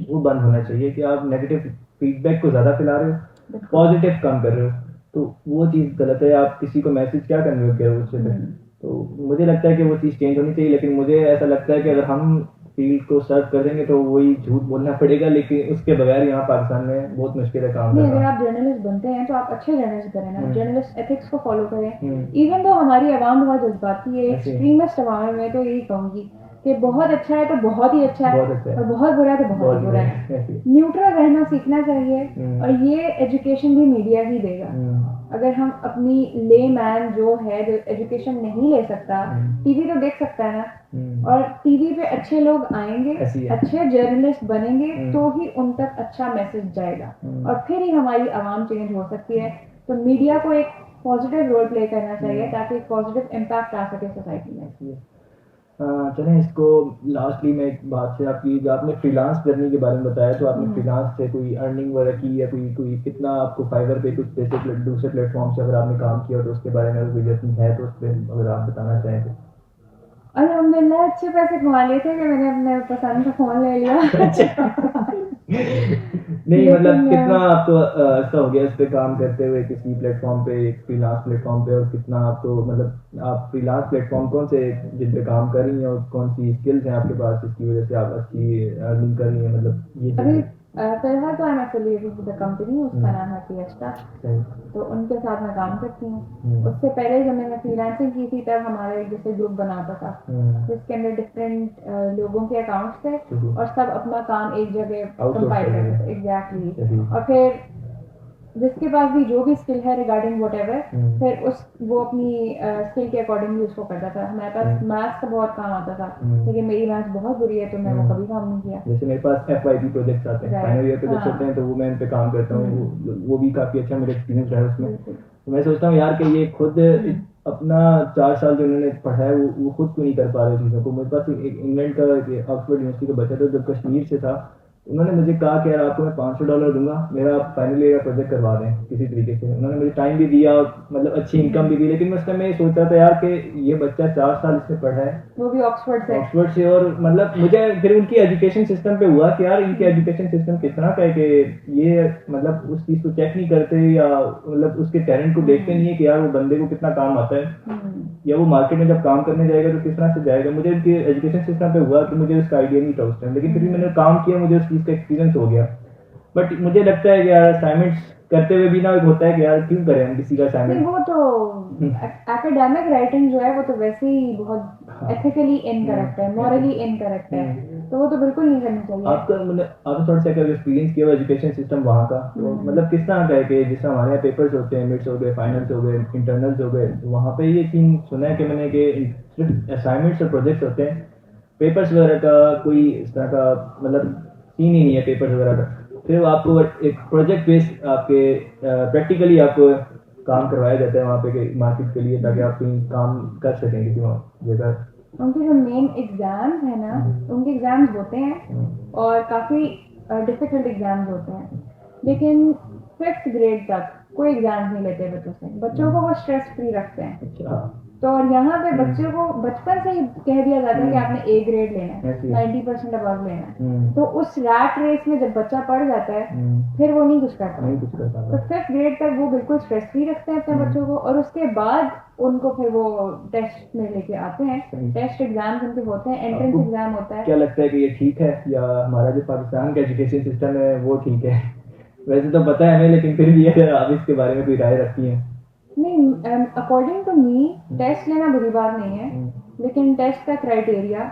वो बंद होना चाहिए कि आप नेगेटिव फीडबैक को ज़्यादा फैला रहे हो, पॉजिटिव कम कर रहे हो, तो वो चीज़ गलत है। आप किसी को मैसेज क्या कन्वे कर रहे हो उससे, तो मुझे लगता है कि वो चीज़ चेंज होनी चाहिए। लेकिन मुझे ऐसा लगता है कि अगर हम फील्ड को सर्व करेंगे तो वही झूठ बोलना पड़ेगा, लेकिन उसके बगैर यहाँ पाकिस्तान में बहुत मुश्किल है काम नहीं, करना। अगर आप जर्नलिस्ट बनते हैं तो आप अच्छे जर्नलिस्ट करें ना, जर्नलिस्ट एथिक्स को फॉलो करें। इवन तो हमारी आवाम बहुत जज्बाती है, एक्सट्रीमिस्ट आवाम है, मैं तो यही कहूँगी कि बहुत अच्छा है तो बहुत ही अच्छा है, और बहुत बुरा है तो बहुत ही बुरा है। न्यूट्रल रहना सीखना चाहिए, और ये एजुकेशन भी मीडिया ही देगा। अगर हम अपनी ले मैन जो है, जो एजुकेशन नहीं ले सकता, टीवी तो देख सकता है ना, और टीवी पे अच्छे लोग आएंगे, अच्छे जर्नलिस्ट बनेंगे, तो ही उन तक अच्छा मैसेज जाएगा, और फिर ही हमारी आवाम चेंज हो सकती है। तो मीडिया को एक पॉजिटिव रोल प्ले करना चाहिए ताकि एक पॉजिटिव इम्पैक्ट आ सके सोसाइटी में। चलें, इसको लास्टली मैं एक बात से आपकी, जो आपने फ्रीलांस जर्नी के बारे में बताया, तो आपने फ्रीलांस से कोई अर्निंग वगैरह की, या कोई कितना आपको फाइवर पे कुछ पैसे दूसरे प्लेटफॉर्म से अगर आपने काम किया तो उसके बारे में अगर कोई जर्नी है तो उस पर अगर आप बताना चाहें तो। अल्हम्दुलिल्लाह अच्छे पैसे कमा लिए थे कि मैंने अपने पसंद का फ़ोन ले लिया। नहीं मतलब कितना आपको ऐसा हो गया इस पे काम करते हुए किसी प्लेटफॉर्म पे, एक फ्रीलांस प्लेटफॉर्म पे, और कितना आपको मतलब आप फ्रीलांस प्लेटफॉर्म कौन से जिन पे काम कर रही हैं, और कौन सी स्किल्स हैं आपके पास जिसकी वजह से आप अच्छी अर्निंग कर रही हैं, मतलब ये अभी फिलहाल तो I am affiliated with the company, उसका नाम है फिएस्टा, तो उनके साथ मैं काम करती हूँ। उससे पहले जब मैंने फ्रीलांसिंग की थी तब हमारा एक जैसे ग्रुप बनाता था जिसके अंदर डिफरेंट लोगों के अकाउंट्स थे, और सब अपना काम एक जगह कंपाइल करते थे। एग्जैक्टली। और फिर जिसके पास भी जो भी स्किल है रिगार्डिंग वट एवर, फिर वो अपनी स्किल के अकॉर्डिंगली उसको करता था। हमारे पास मैथ्स का बहुत काम आता था, लेकिन मेरी मैथ्स बहुत बुरी है तो मैं वो कभी काम नहीं किया। जैसे मेरे पास FYP प्रोजेक्ट्स आते हैं, फाइनल ईयर प्रोजेक्ट्स होते हैं, तो वो मैं इन पे काम करता हूँ, वो भी काफ़ी अच्छा मेरा एक्सपीरियंस रहा है उसमें। तो मैं सोचता हूँ यार कि ये खुद अपना 4 साल जो इन्होंने पढ़ा है वो खुद क्यों नहीं कर पा रहे चीज़ों को। मेरे पास एक इंग्लैंड का ऑक्सफोर्ड यूनिवर्सिटी का बच्चा था जो कश्मीर से था, उन्होंने मुझे कहा कि यार आपको मैं $500 दूंगा, मेरा आप फाइनल ईयर का प्रोजेक्ट करवा दें किसी तरीके से। उन्होंने मुझे टाइम भी दिया, मतलब अच्छी इनकम भी दी, लेकिन मैं उस टाइम ये सोचता था यार कि ये बच्चा 4 साल इसने पढ़ा है, वो भी ऑक्सफोर्ड से, और मतलब मुझे फिर उनकी एजुकेशन सिस्टम पे हुआ कि यार इनके एजुकेशन सिस्टम किस तरह का है कि ये मतलब उस चीज़ को चेक नहीं करते, या मतलब उसके टैलेंट को देखते नहीं है कि यार वो बंदे को कितना काम आता है, या वो मार्केट में जब काम करने जाएगा तो किस तरह से जाएगा। मुझे उनके एजुकेशन सिस्टम पे हुआ कि मुझे उसका आइडिया नहीं था उस टाइम, लेकिन फिर भी मैंने काम किया, मुझे उस चीज़ का एक्सपीरियंस हो गया। बट मुझे लगता है कि यार असाइनमेंट्स करते हुए भी ना एक होता है कि यार क्यों करें हम किसी का असाइनमेंट। वो तो एकेडमिक राइटिंग जो है वो तो वैसे ही बहुत एथिकली इनकरेक्ट है, मॉरली इनकरेक्ट है, तो वो तो बिल्कुल नहीं करनी चाहिए। आपका मतलब आपने थोड़ा सा अगर एक्सपीरियंस किया हुआ एजुकेशन सिस्टम वहाँ का, तो मतलब किस तरह का है कि जिस तरह हमारे यहाँ पेपर्स होते हैं, मिड्स हो गए, फाइनल्स हो गए, इंटरनल्स हो गए, तो वहाँ पे ये सीन सुना है कि मैंने कि सिर्फ असाइनमेंट्स और प्रोजेक्ट्स होते हैं, पेपर्स वगैरह का कोई इस तरह का मतलब सीन ही नहीं है पेपर्स वगैरह का। फिर आपको एक प्रोजेक्ट बेस्ड आपके प्रैक्टिकली आपको काम करवाया जाता है वहाँ पे मार्केट के लिए, ताकि आप कहीं काम कर सकें किसी जगह। उनके जो मेन एग्जाम्स है ना, उनके एग्जाम्स होते हैं और काफ़ी डिफिकल्ट एग्जाम्स होते हैं, लेकिन 5th ग्रेड तक कोई एग्जाम नहीं लेते बच्चों से, बच्चों को वो स्ट्रेस फ्री रखते हैं। अच्छा। तो और यहाँ पे बच्चों को बचपन से ही कह दिया जाता है कि आपने A ग्रेड लेना है, 90% अबव लेना है। तो उस रैट रेस में जब बच्चा पढ़ जाता है फिर वो नहीं कुछ करता। तो 5th ग्रेड तक वो बिल्कुल स्ट्रेस फ्री रखते हैं अपने बच्चों को, और उसके बाद उनको फिर वो टेस्ट में लेके आते हैं, टेस्ट एग्जाम उनके होते हैं, एंट्रेंस एग्जाम होता है। क्या लगता है कि ये ठीक है, या हमारा जो पाकिस्तान का एजुकेशन सिस्टम है वो ठीक है? वैसे तो पता है हमें, लेकिन फिर भी अगर आप इसके बारे में कोई राय रखती हैं। नहीं, अकॉर्डिंग टू मी टेस्ट लेना बुरी बात नहीं है, लेकिन टेस्ट का क्राइटेरिया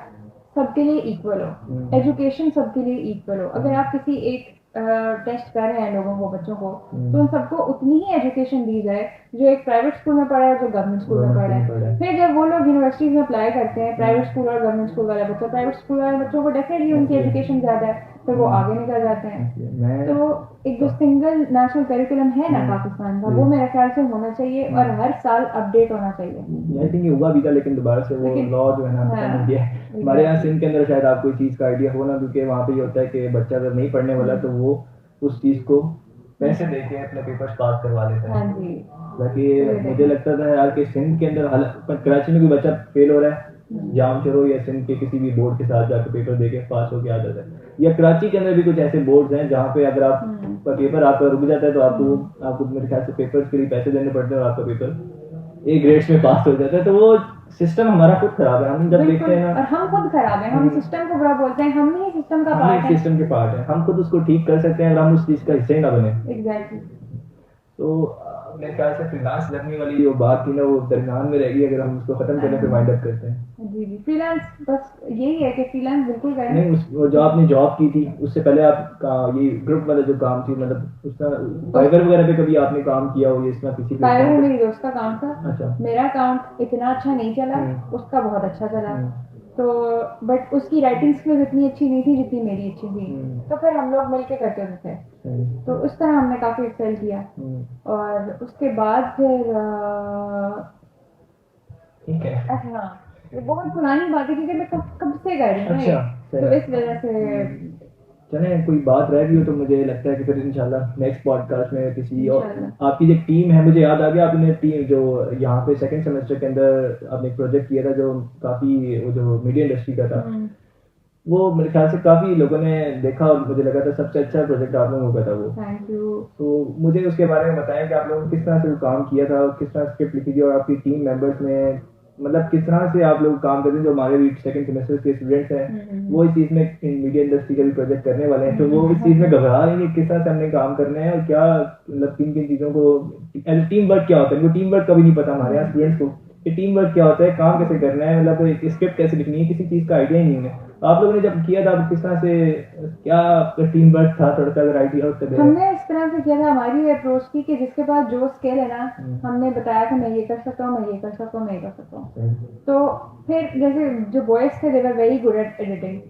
सबके लिए इक्वल हो, एजुकेशन सबके लिए इक्वल हो। अगर आप किसी एक टेस्ट कर रहे हैं लोगों को, बच्चों को, तो उन सबको उतनी ही एजुकेशन दी जाए जो एक प्राइवेट स्कूल में पढ़ा है, जो गवर्नमेंट स्कूल में पढ़ा है। फिर जब वो लोग यूनिवर्सिटीज में अप्लाई करते हैं, प्राइवेट स्कूल और गवर्नमेंट स्कूल वाले बच्चे, प्राइवेट स्कूल वाले बच्चों को डेफिनेटली उनकी एजुकेशन ज़्यादा है, फिर वो आगे निकल जाते हैं। तो एक जो सिंगल नेशनल करिकुलम है ना पाकिस्तान का, वो मेरे ख्याल से होना चाहिए और हर साल अपडेट होना चाहिए। आई थिंक ये हुआ भी था, लेकिन दोबारा से वो लॉ जो है ना खत्म हो गया है। हमारे यहाँ सिंध के अंदर शायद आपको इस चीज़ का आइडिया हो ना, क्योंकि वहाँ पे ये होता है कि बच्चा अगर नहीं पढ़ने वाला तो वो उस चीज़ को पैसे दे के अपने पेपर्स पास करवा लेता है। हाँ जी। बाकी मुझे लगता था यार कि सिंध के अंदर कराची में कोई बच्चा फेल हो रहा है, जाम चलो या सिंध के किसी भी बोर्ड के साथ जाकर पेपर देके पास होके आ जाता है। या कराची के अंदर भी कुछ ऐसे बोर्ड्स हैं जहाँ पे अगर आप पेपर आपका रुक जाता है तो आपको मेरे ख्याल से पेपर्स के लिए पैसे देने पड़ते हैं और आपका पेपर ए ग्रेड्स में पास हो जाता है। तो वो सिस्टम हमारा खुद खराब है। हम जब देखते हैं ना, और हम खुद खराब है, हम सिस्टम को बुरा बोलते हैं, हम ही सिस्टम का पार्ट है। सिस्टम के पार्ट है, हम खुद उसको ठीक कर सकते हैं अगर हम उस चीज का हिस्सा ही ना बने। एग्जैक्टली। तो मेरे ख्याल से फ्रीलांस लर्निंग वाली जो बात थी ना वो दरमियान में रहेगी, अगर हम उसको खत्म करने पे वाइंड अप करते हैं। जी जी, फ्रीलांस बस यही है कि फ्रीलांस बिल्कुल करें। नहीं, वो जो आपने जॉब की थी उससे पहले आपका ये ग्रुप वाला जो काम थी, मतलब उसका फाइवर वगैरह पे कभी आपने काम किया हो? इसमें किसी पे फाइवर मेरी दोस्त का काम था। अच्छा। मेरा अकाउंट इतना अच्छा नहीं चला, उसका बहुत अच्छा चला। तो बट उसकी राइटिंग स्किल्स इतनी अच्छी नहीं थी जितनी मेरी अच्छी थी, तो फिर हम लोग मिलके करते थे। तो उस तरह हमने काफी एक्सेल किया। और उसके बाद फिर ठीक है, हाँ, ये बहुत पुरानी बात है क्योंकि मैं कब से कर रही हूँ। अच्छा, तो इस वजह से चले कोई बात रह गई हो तो मुझे लगता है कि फिर इंशाल्लाह नेक्स्ट पॉडकास्ट में किसी और आपकी जो टीम है, मुझे याद आ गया आपने टीम जो यहाँ पे सेकंड सेमेस्टर के अंदर आपने एक प्रोजेक्ट किया था जो काफी वो जो मीडिया इंडस्ट्री का था, वो मेरे ख्याल से काफी लोगों ने देखा और मुझे लगा था सबसे अच्छा प्रोजेक्ट आप लोगों का था वो। Thank you. तो मुझे उसके बारे में बताएं कि आप लोगों ने किस तरह से वो काम किया था और किस तरह स्क्रिप्ट लिखी थी और आपकी टीम मेंबर्स में मतलब किस तरह से आप लोग काम करते हैं। जो हमारे भी सेकंड सेमेस्टर के स्टूडेंट्स हैं वो इस चीज़ में मीडिया इंडस्ट्री का भी प्रोजेक्ट करने वाले हैं, तो वो इस चीज़ में घबरा रही नहीं किस तरह से हमने काम करना है और क्या मतलब किन किन चीज़ों को टीम वर्क क्या होता है। उनको टीम वर्क कभी नहीं पता हमारे यहाँ स्टूडेंट्स को कि टीम वर्क क्या होता है, काम कैसे करना है, मतलब एक स्क्रिप्ट कैसे लिखनी है, किसी चीज़ का आइडिया ही नहीं है। आप लोगों ने जब किया था किस तरह से क्या टीम वर्क था, थोड़ा सा अगर आइडिया हो तो। हमने इस तरह से किया था, हमारी अप्रोच थी कि जिसके पास जो स्किल है ना, हमने बताया कि मैं ये कर सकता हूँ, मैं ये कर सकता हूँ, मैं ये कर सकता हूँ। तो फिर जैसे जो बॉयज थे they were very good at editing,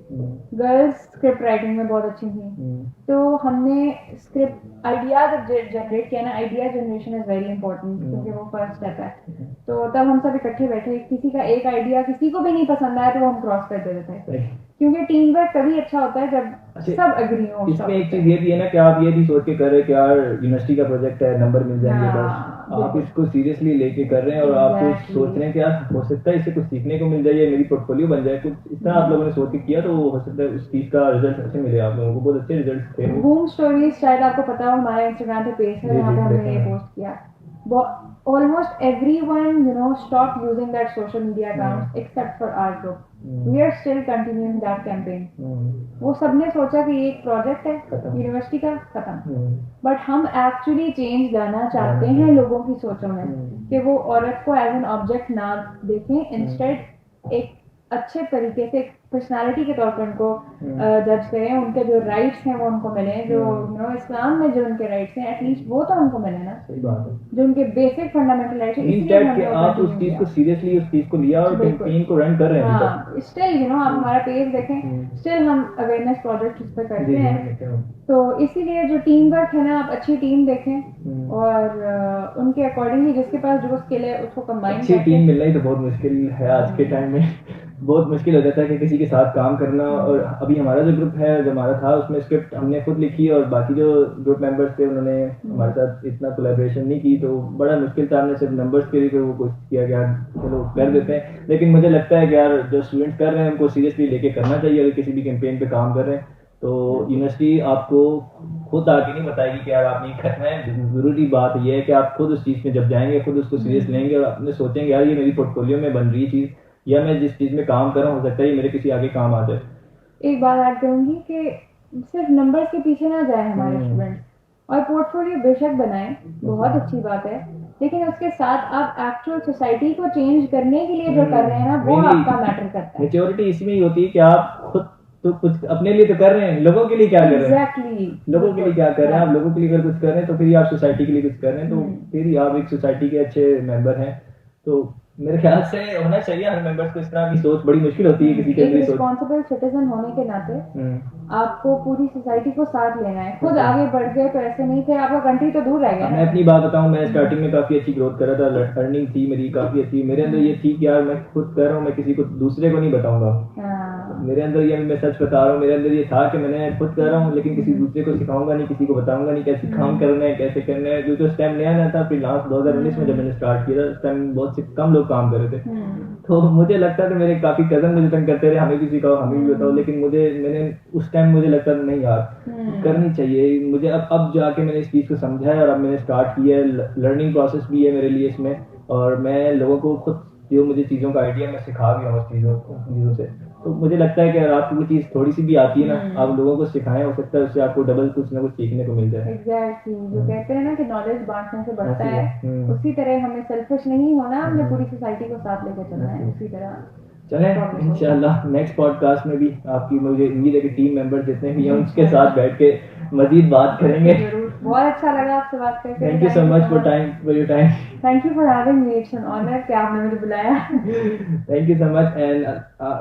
girls script writing में बहुत अच्छी थी। तो हमने स्क्रिप्ट आइडिया जब जनरेट किया ना, idea generation is very important क्योंकि वो फर्स्ट स्टेप है। तो तब हम सब इकट्ठे बैठे, किसी का एक आइडिया किसी को भी नहीं पसंद आया तो हम क्रॉस कर देते थे, क्योंकि टीम वर्क तभी अच्छा होता है जब सब एग्री हो। इसमें एक चीज ये भी है ना कि आप ये भी सोच के कर रहे हैं कि यार यूनिवर्सिटी का प्रोजेक्ट है, नंबर मिल जाएंगे, बस आप इसको सीरियसली लेके कर रहे हैं और आप कुछ सोच रहे हैं कि यार हो सकता है इससे कुछ सीखने को मिल जाए, मेरी पोर्टफोलियो बन जाए, कुछ इस तरह आप लोगों ने सोच के किया तो हो सकता है उस चीज का रिजल्ट अच्छे मिले आप लोगों को, बहुत अच्छे रिजल्ट थे। बूम स्टोरीज शायद आपको पता हो, हमारा इंस्टाग्राम पे पेज है, वहाँ पे हमने ये पोस्ट किया। Almost everyone, stopped using that social media accounts except for our group. We are still continuing that campaign. वो सबने सोचा कि ये एक प्रोजेक्ट है यूनिवर्सिटी का, खत्म। बट हम एक्चुअली चेंज लाना चाहते हैं लोगों की सोचों में कि वो औरत को एज एन ऑब्जेक्ट ना देखें, इंस्टेड एक अच्छे तरीके से पर्सनालिटी के तौर पर उनको जज करें, उनके जो राइट्स हैं वो उनको मिले, जो इस्लाम में जो उनके राइट्स हैं एटलीस्ट वो तो उनको मिले ना। सही बात है, जो उनके बेसिक फंडामेंटल राइट्स हैं। इसलिए आप उस चीज को सीरियसली उस चीज को लिया और कैंपेन को रन कर रहे हैं। हाँ, स्टिल आप हमारा पेज देखें, स्टिल हम अवेयरनेस प्रोजेक्ट उस पर करते हैं। तो इसीलिए जो टीम वर्क है ना, आप अच्छी टीम देखें और उनके अकॉर्डिंगली जिसके पास जो स्किल है उसको कंबाइन करके। अच्छी टीम मिलना ही तो बहुत मुश्किल है आज के टाइम में, बहुत मुश्किल हो जाता है कि किसी के साथ काम करना। और अभी हमारा जो ग्रुप है जो हमारा था उसमें स्क्रिप्ट हमने खुद लिखी और बाकी जो ग्रुप मेंबर्स थे उन्होंने हमारे साथ इतना कोलैबोरेशन नहीं की, तो बड़ा मुश्किल था। हमने सिर्फ नंबर्स के लिए वो कोशिश किया कि यार चलो कर देते हैं, लेकिन मुझे लगता है कि यार जो स्टूडेंट्स कर रहे हैं उनको सीरियसली लेके करना चाहिए। अगर किसी भी कैंपेन पे काम कर रहे हैं तो यूनिवर्सिटी आपको खुद आके नहीं बताएगी कि यार आपने करना है। ज़रूरी बात यह है कि आप खुद उस चीज़ में जब जाएंगे खुद उसको सीरियस लेंगे और अपने सोचेंगे यार ये मेरी पोर्टफोलियो में बन रही चीज़ या मैं जिस चीज़ में काम कर रहा हूँ हो सकता है ये मेरे किसी आगे काम आ जाए। एक बात ऐड करूँगी कि सिर्फ नंबर्स के पीछे ना जाए हमारे स्टूडेंट्स, और पोर्टफोलियो बेशक बनाएं, बहुत अच्छी बात है, लेकिन उसके साथ आप एक्चुअल सोसाइटी को चेंज करने के लिए जो कर रहे हैं ना वो आपका मैटर करता है। मेच्योरिटी इसमें ही होती है कि आप खुद तो कुछ अपने लिए तो कर रहे हैं, लोगों के लिए क्या कर रहे हैं। Exactly. लोगों के लिए क्या कर रहे हैं, आप लोगों के लिए अगर कुछ कर रहे हैं तो फिर आप सोसाइटी के लिए कुछ कर रहे हैं, तो फिर आप एक सोसाइटी के अच्छे मेंबर हैं। तो मेरे ख्याल से होना चाहिए हर मेंबर्स को इस तरह की सोच, बड़ी मुश्किल होती है किसी के लिए सोच। रिस्पॉन्सिबल सिटीजन होने के नाते आपको पूरी सोसाइटी को साथ लेना है। खुद आगे बढ़ गए तो ऐसे नहीं थे, आपका कंट्री तो दूर रह गया। मैं अपनी बात बताऊं, मैं स्टार्टिंग में काफी अच्छी ग्रोथ कर रहा था, अर्निंग थी मेरी काफी अच्छी, मेरे अंदर ये थी कि यार मैं खुद कर रहा हूँ, मैं किसी को दूसरे को नहीं बताऊंगा। मेरे अंदर ये, मैं सच बता रहा हूँ, मेरे अंदर ये था कि मैंने खुद कर रहा हूँ लेकिन किसी दूसरे को सिखाऊंगा नहीं, किसी को बताऊंगा नहीं कैसे काम करना है, कैसे करना है, क्योंकि उस टाइम नया था। फ्रीलांस 2019 में जब मैंने स्टार्ट किया था, उस टाइम बहुत से कम लोग काम कर रहे थे। तो मुझे लगता था, मेरे काफी कजन मुझे तंग करते रहे, हमें भी सिखाओ, हमें भी बताओ, लेकिन मैंने उस टाइम मुझे लगता था नहीं यार करनी चाहिए मुझे। अब जाके मैंने इस चीज़ को समझा है और अब मैंने स्टार्ट किया है। लर्निंग प्रोसेस भी है मेरे लिए इसमें, और मैं लोगों को खुद जो मुझे चीज़ों का आइडिया, मैं सिखा भी रहा हूँ चीज़ों से। तो मुझे लगता है कि अगर आपको कोई चीज़ थोड़ी सी भी आती है ना, आप लोगों को सिखाएं, हो सकता है उससे आपको डबल कुछ ना कुछ सीखने को मिल जाए। एग्जैक्टली, जो कहते हैं ना कि नॉलेज बांटने से बढ़ता है, उसी तरह हमें सेल्फिश नहीं होना, हमें पूरी सोसाइटी को साथ लेकर चलना है। उसी तरह चलें इंशाल्लाह नेक्स्ट पॉडकास्ट में भी आपकी, मुझे उम्मीद है कि टीम मेंबर जितने भी हैं उसके साथ बैठ के मजीद बात करेंगे। बहुत अच्छा लगा आपसे बात करके। Thank you so much for your time. Thank you for having me, it's an honour कि आपने मुझे बुलाया। Thank you so much, and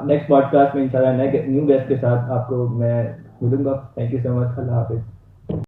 next podcast में इंशाल्लाह न्यू गेस्ट के साथ आपको मैं मिलूंगा। थैंक यू सो मच, अल्लाह हाफिज।